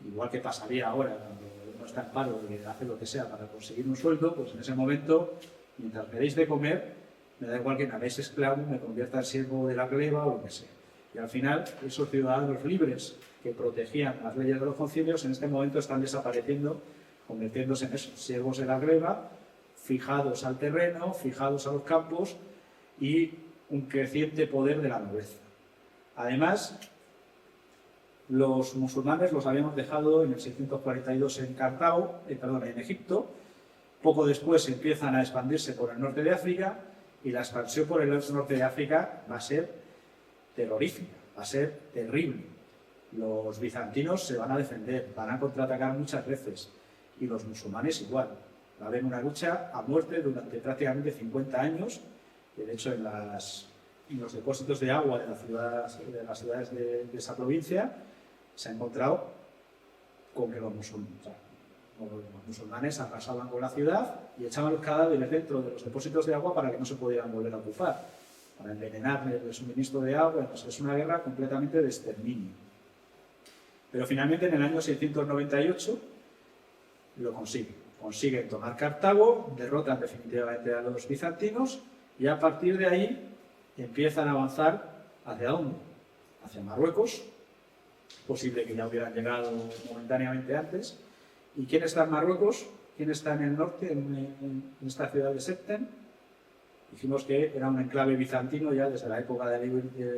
igual que pasaría ahora cuando uno está en paro y hace lo que sea para conseguir un sueldo, pues en ese momento, mientras me deis de comer, me da igual que me hagáis esclavo, me convierta en siervo de la gleba o lo que sea. Y al final, esos ciudadanos libres que protegían las leyes de los concilios, en este momento están desapareciendo, convirtiéndose en esos siervos de la gleba, fijados al terreno, fijados a los campos y un creciente poder de la nobleza. Además, los musulmanes los habíamos dejado en el 642 en Egipto. Poco después empiezan a expandirse por el norte de África, y la expansión por el norte de África va a ser terrorífica, va a ser terrible. Los bizantinos se van a defender, van a contraatacar muchas veces, y los musulmanes igual. Va a haber una lucha a muerte durante prácticamente 50 años. De hecho, en los depósitos de agua de las ciudades de esa provincia se ha encontrado con que los musulmanes arrasaban con la ciudad y echaban los cadáveres dentro de los depósitos de agua para que no se pudieran volver a ocupar, para envenenar el suministro de agua. Entonces es una guerra completamente de exterminio. Pero finalmente en el año 698 lo consiguen tomar Cartago, derrotan definitivamente a los bizantinos y a partir de ahí empiezan a avanzar ¿hacia dónde? Hacia Marruecos. Posible que ya hubieran llegado momentáneamente antes. ¿Y quién está en Marruecos? ¿Quién está en el norte, en esta ciudad de Septen? Dijimos que era un enclave bizantino ya desde la época de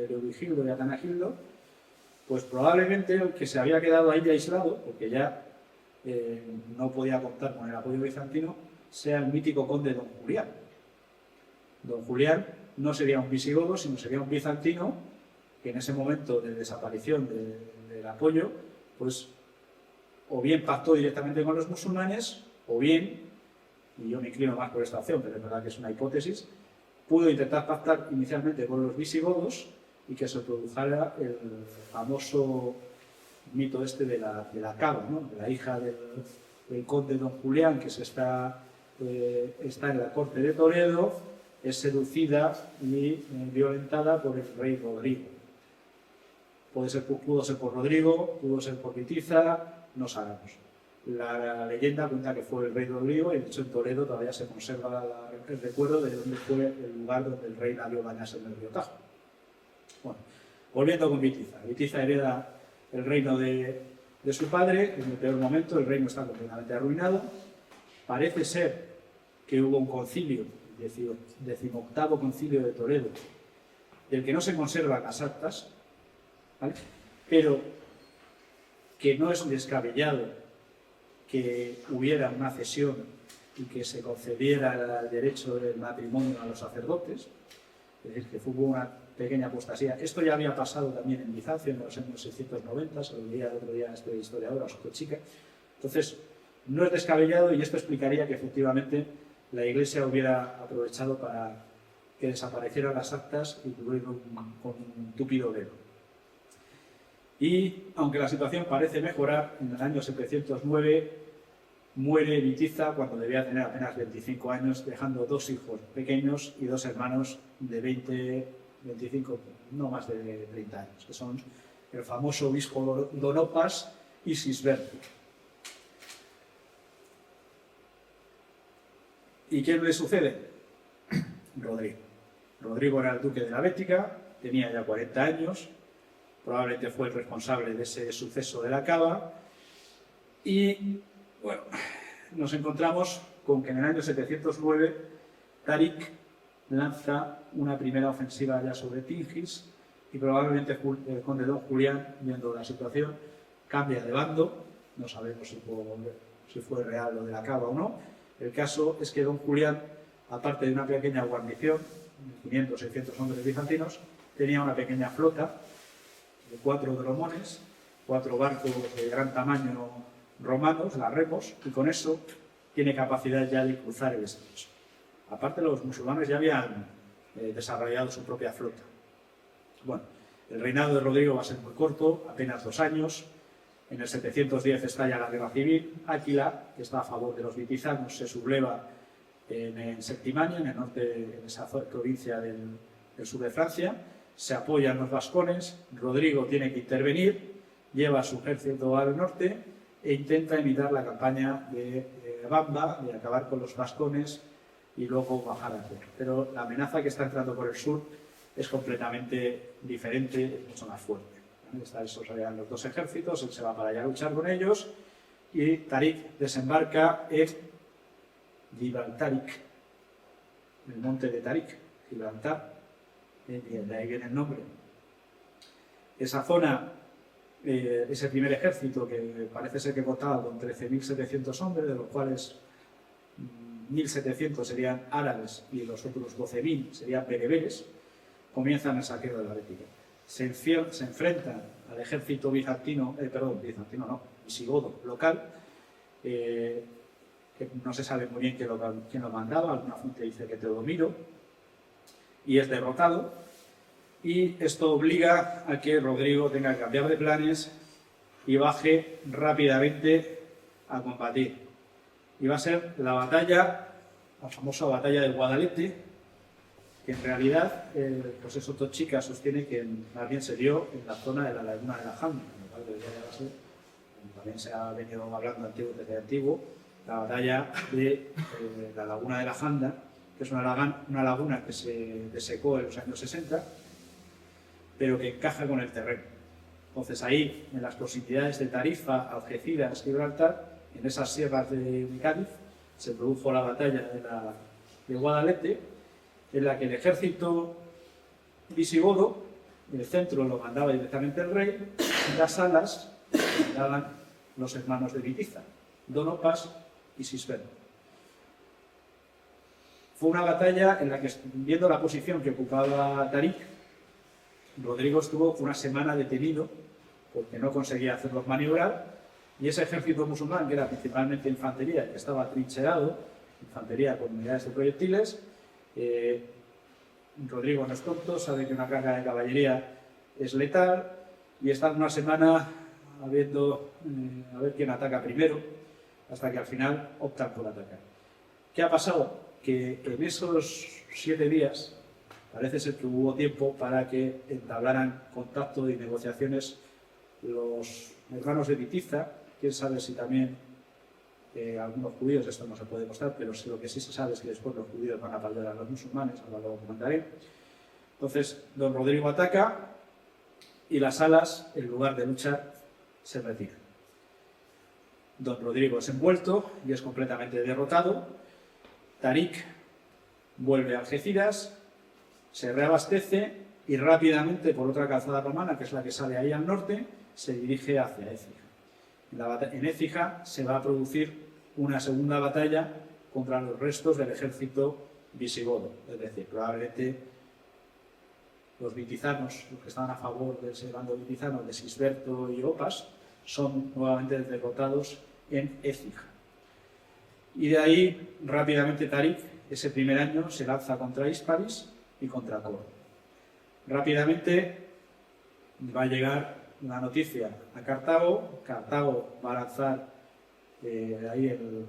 Leovigildo y Atanagildo. Pues probablemente el que se había quedado ahí aislado, porque ya no podía contar con el apoyo bizantino, sea el mítico conde Don Julián. Don Julián no sería un visigodo, sino sería un bizantino que en ese momento de desaparición del apoyo, pues o bien pactó directamente con los musulmanes, o bien, y yo me inclino más por esta opción, pero es verdad que es una hipótesis, pudo intentar pactar inicialmente con los visigodos y que se produjera el famoso mito este de la cava, ¿no? De la hija del conde Don Julián, que está en la corte de Toledo, es seducida y violentada por el rey Rodrigo. Pudo ser por Rodrigo, pudo ser por Witiza, no sabemos. La leyenda cuenta que fue el rey Rodrigo y de hecho en Toledo todavía se conserva el recuerdo de dónde fue el lugar donde el rey la vio bañarse en el río Tajo. Bueno, volviendo con Witiza. Witiza hereda el reino de su padre, en el peor momento el reino está completamente arruinado. Parece ser que hubo un concilio, el 18º concilio de Toledo, del que no se conservan las actas, ¿vale? Pero que no es descabellado que hubiera una cesión y que se concediera el derecho del matrimonio a los sacerdotes, es decir, que hubo una pequeña apostasía. Esto ya había pasado también en Bizancio en los años 690, se lo leía el otro día a este historiador, a Sotochica. Entonces, no es descabellado y esto explicaría que efectivamente la Iglesia hubiera aprovechado para que desaparecieran las actas y cubrir con un túpido velo. Y, aunque la situación parece mejorar, en el año 709 muere Witiza cuando debía tener apenas 25 años, dejando 2 hijos pequeños y 2 hermanos de 25, no más de 30 años, que son el famoso obispo Donopas y Sisberti. ¿Y quién le sucede? Rodrigo. Rodrigo era el duque de la Bética, tenía ya 40 años, probablemente fue el responsable de ese suceso de la cava, y bueno, nos encontramos con que en el año 709 Tarik lanza una primera ofensiva ya sobre Tingis y probablemente el conde Don Julián, viendo la situación, cambia de bando. No sabemos si fue real lo de la cava o no. El caso es que Don Julián, aparte de una pequeña guarnición, 500 600 hombres bizantinos, tenía una pequeña flota de 4 dromones, 4 barcos de gran tamaño romanos, las remos, y con eso tiene capacidad ya de cruzar el estrecho. Aparte, los musulmanes ya habían desarrollado su propia flota. Bueno, el reinado de Rodrigo va a ser muy corto, apenas 2 años. En el 710 estalla la guerra civil. Áquila, que está a favor de los vitizanos, se subleva en Septimania, en el norte, en esa provincia del sur de Francia. Se apoyan los vascones. Rodrigo tiene que intervenir, lleva su ejército al norte e intenta imitar la campaña de Bamba, de acabar con los vascones y luego bajar a tierra. Pero la amenaza que está entrando por el sur es completamente diferente, mucho más fuerte. Esos eran los 2 ejércitos, él se va para allá a luchar con ellos y Tarik desembarca en Gibraltarik, el monte de Tarik, Gibraltar, de ahí viene el nombre. Esa zona, ese primer ejército, que parece ser que contaba con 13.700 hombres, de los cuales 1.700 serían árabes y los otros 12.000 serían bereberes, comienzan el saqueo de la Bética. Se enfrentan al ejército visigodo local, que no se sabe muy bien quién lo mandaba, alguna fuente dice que Teodomiro, y es derrotado, y esto obliga a que Rodrigo tenga que cambiar de planes y baje rápidamente a combatir. Y va a ser la famosa batalla de Guadalete, que en realidad, pues eso Tochica sostiene que más bien se dio en la zona de la laguna de la Janda, lo cual debería de ser, también se ha venido hablando desde antiguo, la batalla de la laguna de la Janda, que es una laguna que se desecó en los años 60, pero que encaja con el terreno. Entonces ahí, en las proximidades de Tarifa, Algeciras, Gibraltar, en esas sierras de Cádiz, se produjo la batalla de Guadalete, en la que el ejército visigodo, en el centro lo mandaba directamente el rey, y las alas lo mandaban los hermanos de Witiza, Donopas y Sisberti. Fue una batalla en la que, viendo la posición que ocupaba Tariq, Rodrigo estuvo una semana detenido porque no conseguía hacerlos maniobrar, y ese ejército musulmán, que era principalmente infantería, que estaba atrincherado, infantería con unidades de proyectiles, Rodrigo no es tonto, sabe que una carga de caballería es letal, y están una semana a ver quién ataca primero, hasta que al final optan por atacar. ¿Qué ha pasado? Que en esos 7 días parece ser que hubo tiempo para que entablaran contacto y negociaciones los hermanos de Bitiza. Quién sabe si también algunos judíos, esto no se puede demostrar, pero lo que sí se sabe es que después los judíos van a apoyar a los musulmanes, ahora lo comentaré. Entonces, don Rodrigo ataca y las alas, en lugar de luchar, se retiran. Don Rodrigo es envuelto y es completamente derrotado. Tariq vuelve a Algeciras, se reabastece y rápidamente, por otra calzada romana, que es la que sale ahí al norte, se dirige hacia Écija. En Écija se va a producir una segunda batalla contra los restos del ejército visigodo. Es decir, probablemente los vitizanos, los que estaban a favor de ese bando vitizano, de Sisberto y Opas, son nuevamente derrotados en Écija. Y de ahí, rápidamente, Tariq, ese primer año, se lanza contra Hispalis y contra Córdoba. Rápidamente va a llegar la noticia a Cartago. Cartago va a lanzar ahí el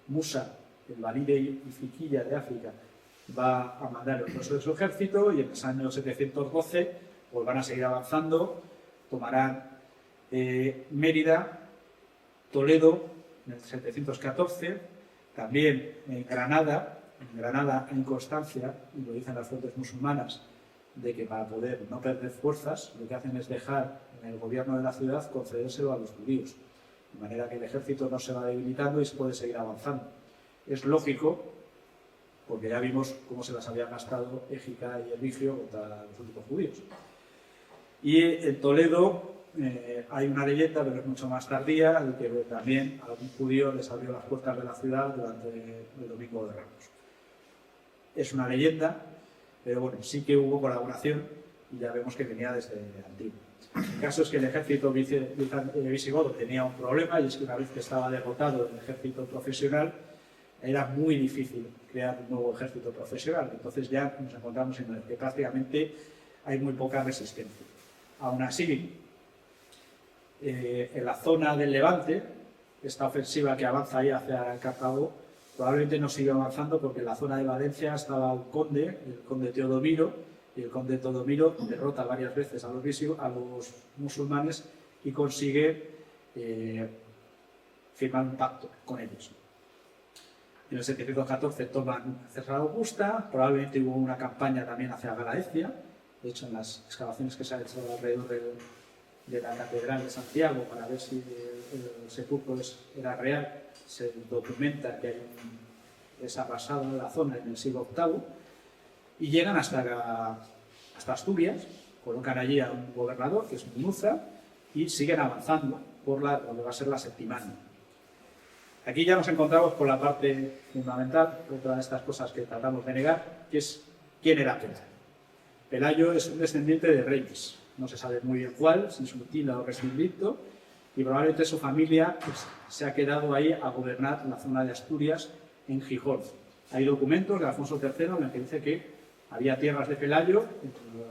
Musa, el Valide y Fiquilla de África, va a mandar el grueso de su ejército, y en el año 712 pues van a seguir avanzando, tomarán Mérida, Toledo en el 714, también en Granada hay constancia, y lo dicen las fuentes musulmanas, de que para poder no perder fuerzas, lo que hacen es dejar en el gobierno de la ciudad concedérselo a los judíos, de manera que el ejército no se va debilitando y se puede seguir avanzando. Es lógico, porque ya vimos cómo se las había gastado Égica y Erigio contra los últimos judíos. Y en Toledo hay una leyenda, pero es mucho más tardía, de que también algún judío les abrió las puertas de la ciudad durante el Domingo de Ramos. Es una leyenda, pero bueno, sí que hubo colaboración y ya vemos que venía desde antiguo. El caso es que el ejército visigodo tenía un problema, y es que una vez que estaba derrotado el ejército profesional, era muy difícil crear un nuevo ejército profesional. Entonces ya nos encontramos en el que prácticamente hay muy poca resistencia. Aún así, en la zona del Levante, esta ofensiva que avanza ahí hacia Cartago, probablemente no sigue avanzando porque en la zona de Valencia estaba un conde, el conde Teodomiro, y el conde Teodomiro derrota varias veces a los musulmanes y consigue firmar un pacto con ellos. En el 714 toman César Augusta, probablemente hubo una campaña también hacia Galaecia. De hecho, en las excavaciones que se han hecho alrededor de la Catedral de Santiago, para ver si el sepulcro era real, se documenta que hay esa pasada en la zona en el siglo VIII, y llegan hasta Asturias, colocan allí a un gobernador, que es Munuza, y siguen avanzando por lo que va a ser la Septimania. Aquí ya nos encontramos con la parte fundamental, otra de estas cosas que tratamos de negar, que es quién era Pelayo. Pelayo es un descendiente de reyes, no se sabe muy bien cuál, si Sutila o Restinglito, y probablemente su familia se ha quedado ahí a gobernar la zona de Asturias, en Gijón. Hay documentos de Alfonso III en los que dice que había tierras de Pelayo en el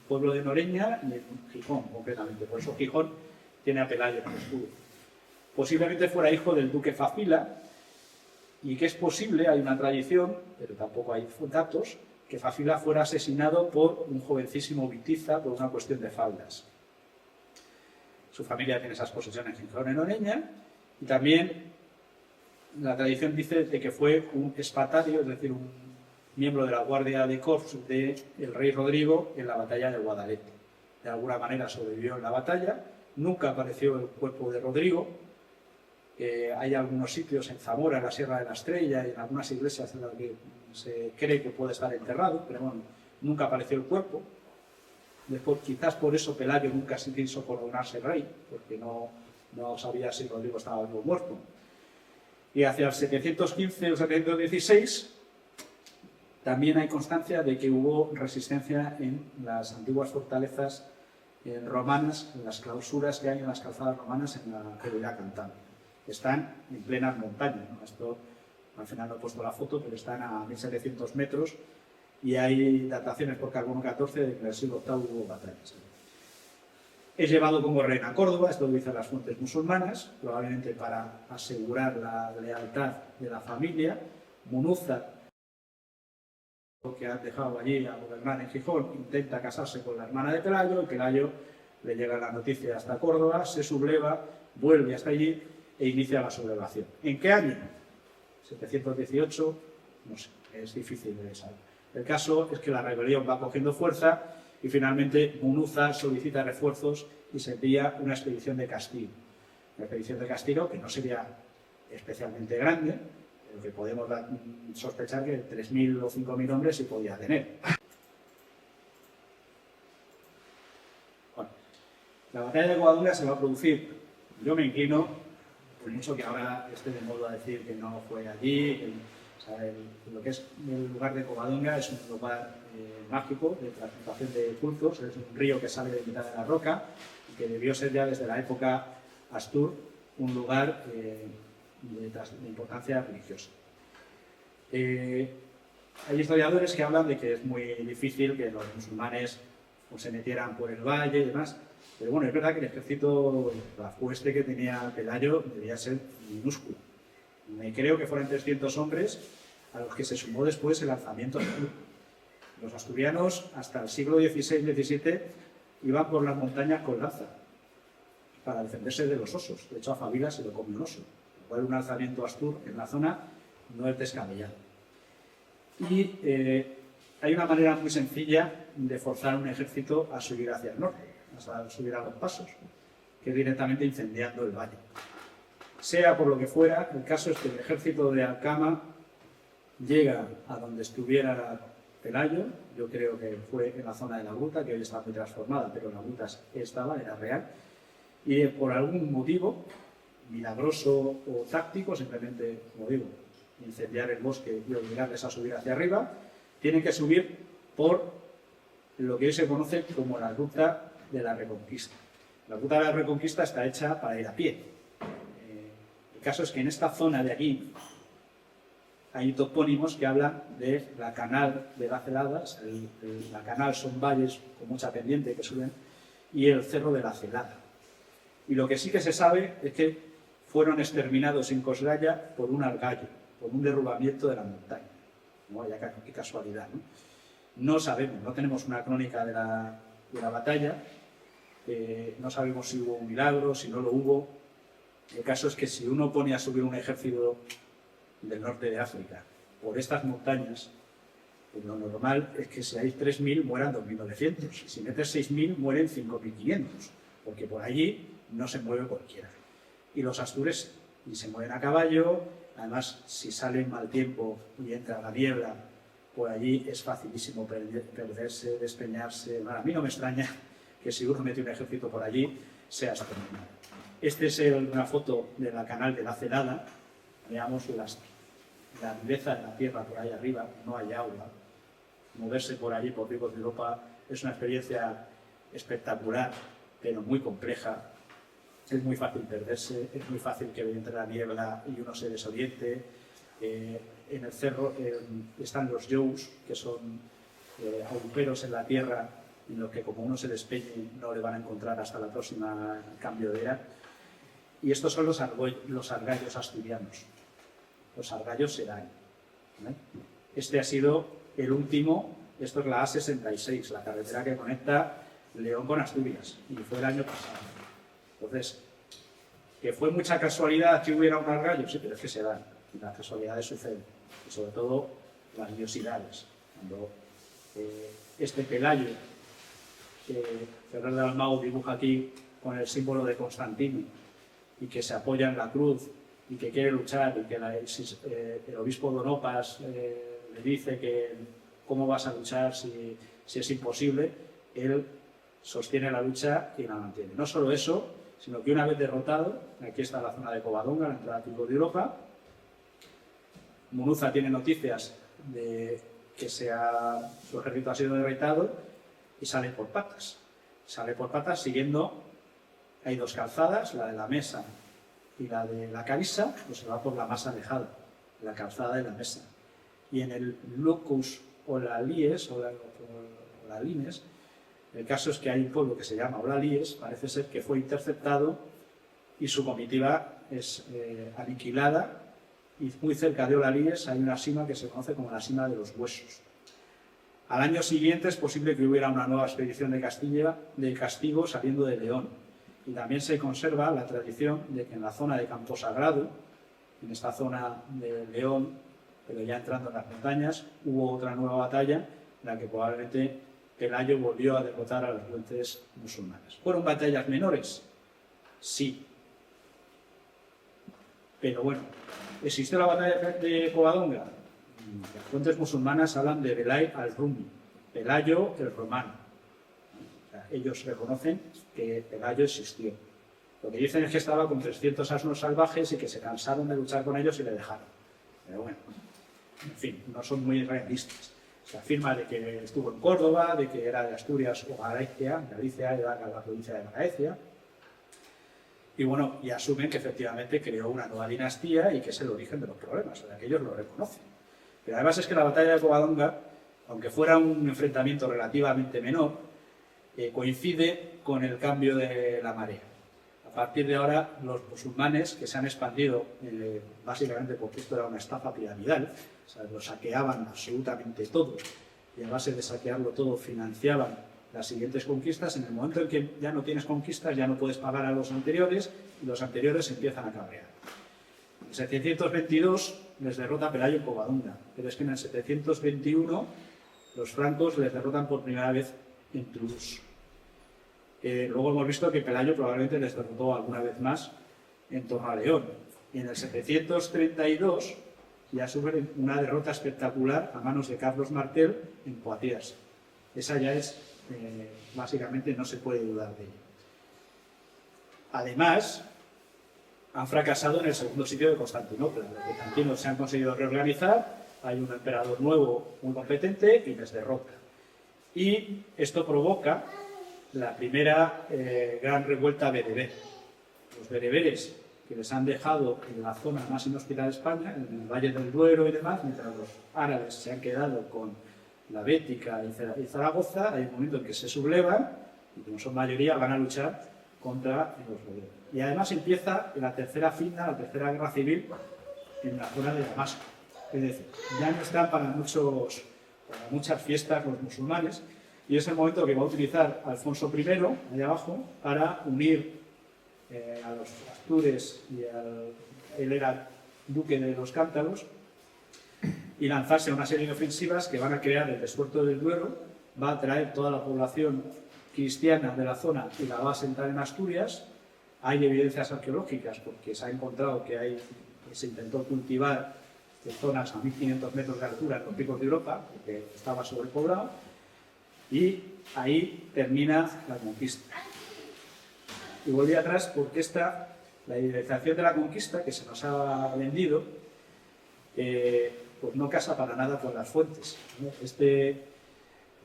pueblo de Noreña y en Gijón, concretamente. Por eso Gijón tiene a Pelayo en el escudo. Posiblemente fuera hijo del duque Fafila, y que es posible, hay una tradición, pero tampoco hay datos, que Fafila fuera asesinado por un jovencísimo Bitiza por una cuestión de faldas. Su familia tiene esas posesiones en Gijón, en Oreña, y también la tradición dice de que fue un espatario, es decir, un miembro de la Guardia de Corps del rey Rodrigo en la batalla de Guadalete. De alguna manera sobrevivió en la batalla, nunca apareció el cuerpo de Rodrigo. Hay algunos sitios en Zamora, en la Sierra de la Estrella, y en algunas iglesias en las que se cree que puede estar enterrado, pero bueno, nunca apareció el cuerpo. Después, quizás por eso Pelayo nunca se quiso coronarse rey, porque no sabía si Rodrigo estaba vivo o muerto. Y hacia el 715 o 716 también hay constancia de que hubo resistencia en las antiguas fortalezas romanas, en las clausuras que hay en las calzadas romanas en la Pedrea Cantábrica. Están en plenas montañas, ¿no? Esto al final no he puesto la foto, pero están a 1700 metros y hay dataciones por carbono 14 de que en el siglo VIII hubo batallas. Es llevado como rehén a Córdoba, esto lo dicen las fuentes musulmanas, probablemente para asegurar la lealtad de la familia. Munuza, que ha dejado allí a gobernar en Gijón, intenta casarse con la hermana de Pelayo, y Pelayo le llega la noticia hasta Córdoba, se subleva, vuelve hasta allí e inicia la sublevación. ¿En qué año? 718, no sé, es difícil de saber. El caso es que la rebelión va cogiendo fuerza y finalmente Munuza solicita refuerzos y se envía una expedición de castigo. Una expedición de castigo que no sería especialmente grande, pero que podemos sospechar que 3.000 o 5.000 hombres sí podía tener. Bueno, la batalla de Covadonga se va a producir. Yo me inclino, por mucho que ahora esté de moda decir que no fue allí, lo que es el lugar de Covadonga es un lugar mágico de transmutación de cultos, es un río que sale de mitad de la roca y que debió ser ya desde la época Astur un lugar de importancia religiosa. Hay historiadores que hablan de que es muy difícil que los musulmanes pues, se metieran por el valle y demás, pero bueno, es verdad que el ejército, la hueste que tenía Pelayo debía ser minúsculo. Me creo que fueron 300 hombres a los que se sumó después el alzamiento astur. Los asturianos hasta el siglo XVI-XVII iban por las montañas con lanza para defenderse de los osos. De hecho, a Fabila se lo comió un oso. Igual un alzamiento astur en la zona no es descabellado. Y hay una manera muy sencilla de forzar un ejército a subir hacia el norte, a subir a los pasos, que es directamente incendiando el valle. Sea por lo que fuera, el caso es que el ejército de Alcama llega a donde estuviera Pelayo, yo creo que fue en la zona de la gruta, que hoy está muy transformada, pero la gruta era real, y por algún motivo, milagroso o táctico, simplemente, como digo, incendiar el bosque y obligarles a subir hacia arriba, tienen que subir por lo que hoy se conoce como la ruta de la Reconquista. La ruta de la Reconquista está hecha para ir a pie. El caso es que en esta zona de aquí hay topónimos que hablan de la canal de las Celadas, la canal son valles con mucha pendiente que suben, y el cerro de la Celada. Y lo que sí que se sabe es que fueron exterminados en Coslaya por un argallo, por un derrubamiento de la montaña. No vaya qué casualidad, ¿no? No sabemos, no tenemos una crónica de la batalla, no sabemos si hubo un milagro, si no lo hubo. El caso es que si uno pone a subir un ejército del norte de África por estas montañas, pues lo normal es que si hay 3.000 mueran 2.900, y si metes 6.000 mueren 5.500, porque por allí no se mueve cualquiera. Y los astures y se mueven a caballo, además si sale mal tiempo y entra la niebla, por allí es facilísimo perderse, despeñarse. Bueno, a mí no me extraña que si uno mete un ejército por allí sea exterminado. Esta es una foto de la canal de la Celada. Veamos la viveza de la tierra por ahí arriba, no hay agua. Moverse por allí, por ricos de Europa, es una experiencia espectacular, pero muy compleja. Es muy fácil perderse, es muy fácil que entre la niebla y uno se desoriente. En el cerro están los yous, que son agujeros en la tierra en los que como uno se despeñe no le van a encontrar hasta la próxima cambio de era. Y estos son los argallos asturianos, los argallos Serai. Este ha sido el último, esto es la A66, la carretera que conecta León con Asturias, y fue el año pasado. Entonces, que fue mucha casualidad que hubiera un argallo, sí, pero es que se dan, y las casualidades suceden, y sobre todo las diosidades. Cuando este Pelayo, Ferrer de Almagro dibuja aquí con el símbolo de Constantino, y que se apoya en la cruz, y que quiere luchar, y que el obispo Donopas le dice que cómo vas a luchar si es imposible, él sostiene la lucha y la mantiene. No solo eso, sino que una vez derrotado, aquí está la zona de Covadonga, la entrada a Pico de Europa, Munuza tiene noticias de que su ejército ha sido derrotado y sale por patas. Sale por patas siguiendo, hay dos calzadas, la de la Mesa y la de la Carissa, pues se va por la más alejada, la calzada de la Mesa. Y en el Locus o la Lies, o la Lines, el caso es que hay un pueblo que se llama Olalies, parece ser que fue interceptado y su comitiva es aniquilada, y muy cerca de Olalies hay una sima que se conoce como la Sima de los Huesos. Al año siguiente es posible que hubiera una nueva expedición de Castilla, de castigo saliendo de León, y también se conserva la tradición de que en la zona de Camposagrado, en esta zona de León, pero ya entrando en las montañas, hubo otra nueva batalla en la que probablemente Pelayo volvió a derrotar a las huestes musulmanas. ¿Fueron batallas menores? Sí. Pero bueno, ¿existió la batalla de Covadonga? Las fuentes musulmanas hablan de Belay al-Rumi, Pelayo el romano. O sea, ellos reconocen que Pelayo existió. Lo que dicen es que estaba con 300 asnos salvajes y que se cansaron de luchar con ellos y le dejaron. Pero bueno, en fin, no son muy realistas. Se afirma de que estuvo en Córdoba, de que era de Asturias o Galicia era la provincia de Galicia. Y bueno, y asumen que efectivamente creó una nueva dinastía y que es el origen de los problemas, o sea, que ellos lo reconocen. Pero además es que la batalla de Covadonga, aunque fuera un enfrentamiento relativamente menor, coincide con el cambio de la marea. A partir de ahora, los musulmanes que se han expandido, básicamente porque esto era una estafa piramidal, o sea, lo saqueaban absolutamente todo, y a base de saquearlo todo financiaban las siguientes conquistas. En el momento en que ya no tienes conquistas, ya no puedes pagar a los anteriores, y los anteriores empiezan a cabrear. En 722 les derrota Pelayo en Covadonga, pero es que en el 721 los francos les derrotan por primera vez en Toulouse. Luego hemos visto que Pelayo probablemente les derrotó alguna vez más en torno a León. Y en el 732 ya sufren una derrota espectacular a manos de Carlos Martel en Poitiers. Esa ya es, básicamente, no se puede dudar de ella. Además, han fracasado en el segundo sitio de Constantinopla. Los bizantinos se han conseguido reorganizar, hay un emperador nuevo muy competente y les derrota. Y esto provoca la primera gran revuelta bereber. Los bereberes, que les han dejado en la zona más inhóspita de España, en el Valle del Duero y demás, mientras los árabes se han quedado con la Bética y Zaragoza, hay un momento en que se sublevan y, como son mayoría, van a luchar contra los bereberes. Y además empieza la tercera fitna, la tercera guerra civil en la zona de Damasco. Es decir, ya no están para muchas fiestas los musulmanes, y es el momento que va a utilizar Alfonso I, allá abajo, para unir a los Astures y él era duque de los Cántabros, y lanzarse a una serie de ofensivas que van a crear el Desuerto del Duero, va a atraer toda la población cristiana de la zona y la va a asentar en Asturias. Hay evidencias arqueológicas porque se ha encontrado que se intentó cultivar en zonas a 1500 metros de altura en los picos de Europa, porque estaba sobrepoblado, y ahí termina la conquista. Y volví atrás porque la idealización de la conquista que se nos ha vendido, pues no casa para nada con las fuentes, ¿no?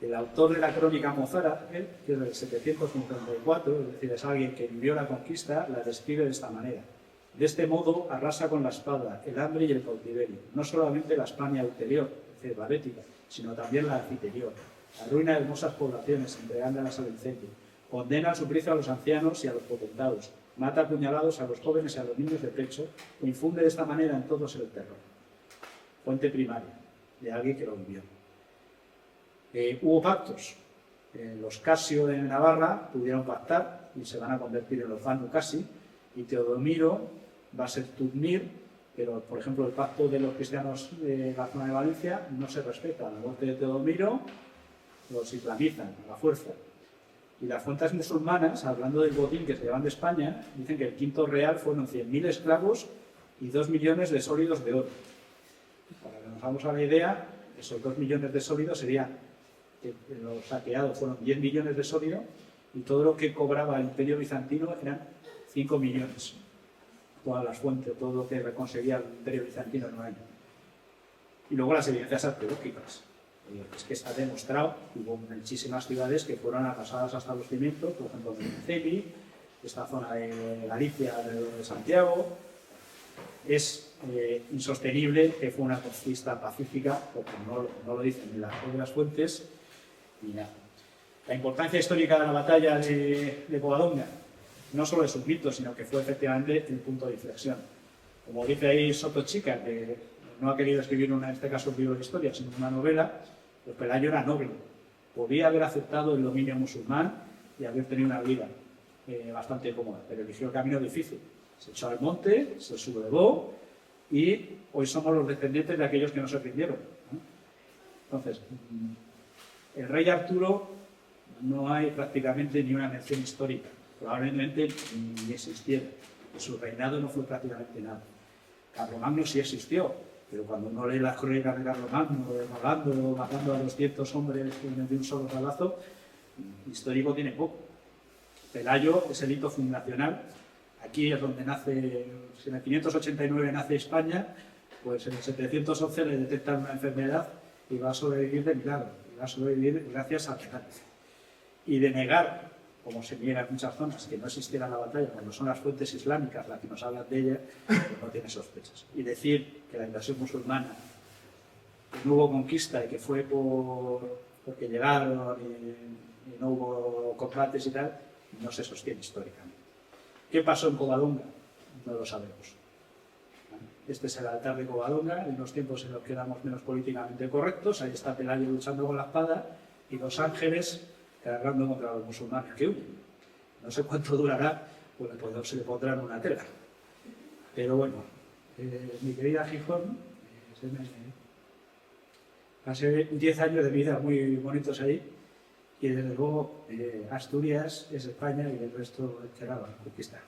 El autor de la crónica mozárabe, que es del 754, es decir, es alguien que vivió la conquista, la describe de esta manera. De este modo arrasa con la espada el hambre y el cautiverio, no solamente la España ulterior, es decir, la bética, sino también la anterior. Arruina hermosas poblaciones, entregándolas al incendio. Condena al suplicio a los ancianos y a los potentados. Mata a puñalados a los jóvenes y a los niños de pecho, e infunde de esta manera en todos el terror. Fuente primaria, de alguien que lo vivió. Hubo pactos. Los Casio de Navarra pudieron pactar y se van a convertir en los Banu Casi, y Teodomiro va a ser Tudmir, pero por ejemplo el pacto de los cristianos de la zona de Valencia no se respeta. A la muerte de Teodomiro los islamizan a la fuerza. Y las fuentes musulmanas, hablando del botín que se llevan de España, dicen que el quinto real fueron 100.000 esclavos y 2 millones de sólidos de oro. Para que nos hagamos a la idea, esos 2 millones de sólidos serían, los saqueados fueron 10 millones de sólido, y todo lo que cobraba el Imperio Bizantino eran 5 millones. Todas las fuentes, todo lo que conseguía el Imperio Bizantino en un año. Y luego las evidencias arqueológicas. Es que está demostrado, hubo muchísimas ciudades que fueron arrasadas hasta los cimientos, por ejemplo, Celi, esta zona de Galicia, de Santiago. Es insostenible que fue una conquista pacífica, porque no lo dicen ni las propias fuentes ni nada. La importancia histórica de la batalla de Covadonga no solo es un mito, sino que fue efectivamente el punto de inflexión. Como dice ahí Soto Chica, que no ha querido escribir en este caso un libro de historia, sino una novela, pues Pelayo era noble. Podía haber aceptado el dominio musulmán y haber tenido una vida bastante cómoda, pero eligió el camino difícil. Se echó al monte, se sublevó y hoy somos los descendientes de aquellos que no se rindieron, ¿no? Entonces, el rey Arturo no hay prácticamente ni una mención histórica, probablemente ni existiera. Su reinado no fue prácticamente nada. Carlomagno sí existió, pero cuando uno lee las crónicas de Carlomagno, matando a 200 hombres de un solo balazo, histórico tiene poco. Pelayo es el hito fundacional. Aquí es donde nace, si en el 589 nace España, pues en el 711 le detectan una enfermedad y va a sobrevivir de milagro, y va a sobrevivir gracias a Pelayo. Y de negar, como se niega en muchas zonas, que no existiera la batalla, cuando son las fuentes islámicas las que nos hablan de ella, pues no tiene sospechas. Y decir que la invasión musulmana, que no hubo conquista y que fue porque llegaron y no hubo combates y tal, no se sostiene históricamente. ¿Qué pasó en Covadonga? No lo sabemos. Este es el altar de Covadonga, en los tiempos en los que éramos menos políticamente correctos. Ahí está Pelayo luchando con la espada y los ángeles cargando contra los musulmanes que huyen. No sé cuánto durará, pues se le pondrán una tela. Pero bueno, mi querida Gijón, pasé 10 años de vida muy bonitos ahí, y desde luego Asturias es España y el resto será la conquista.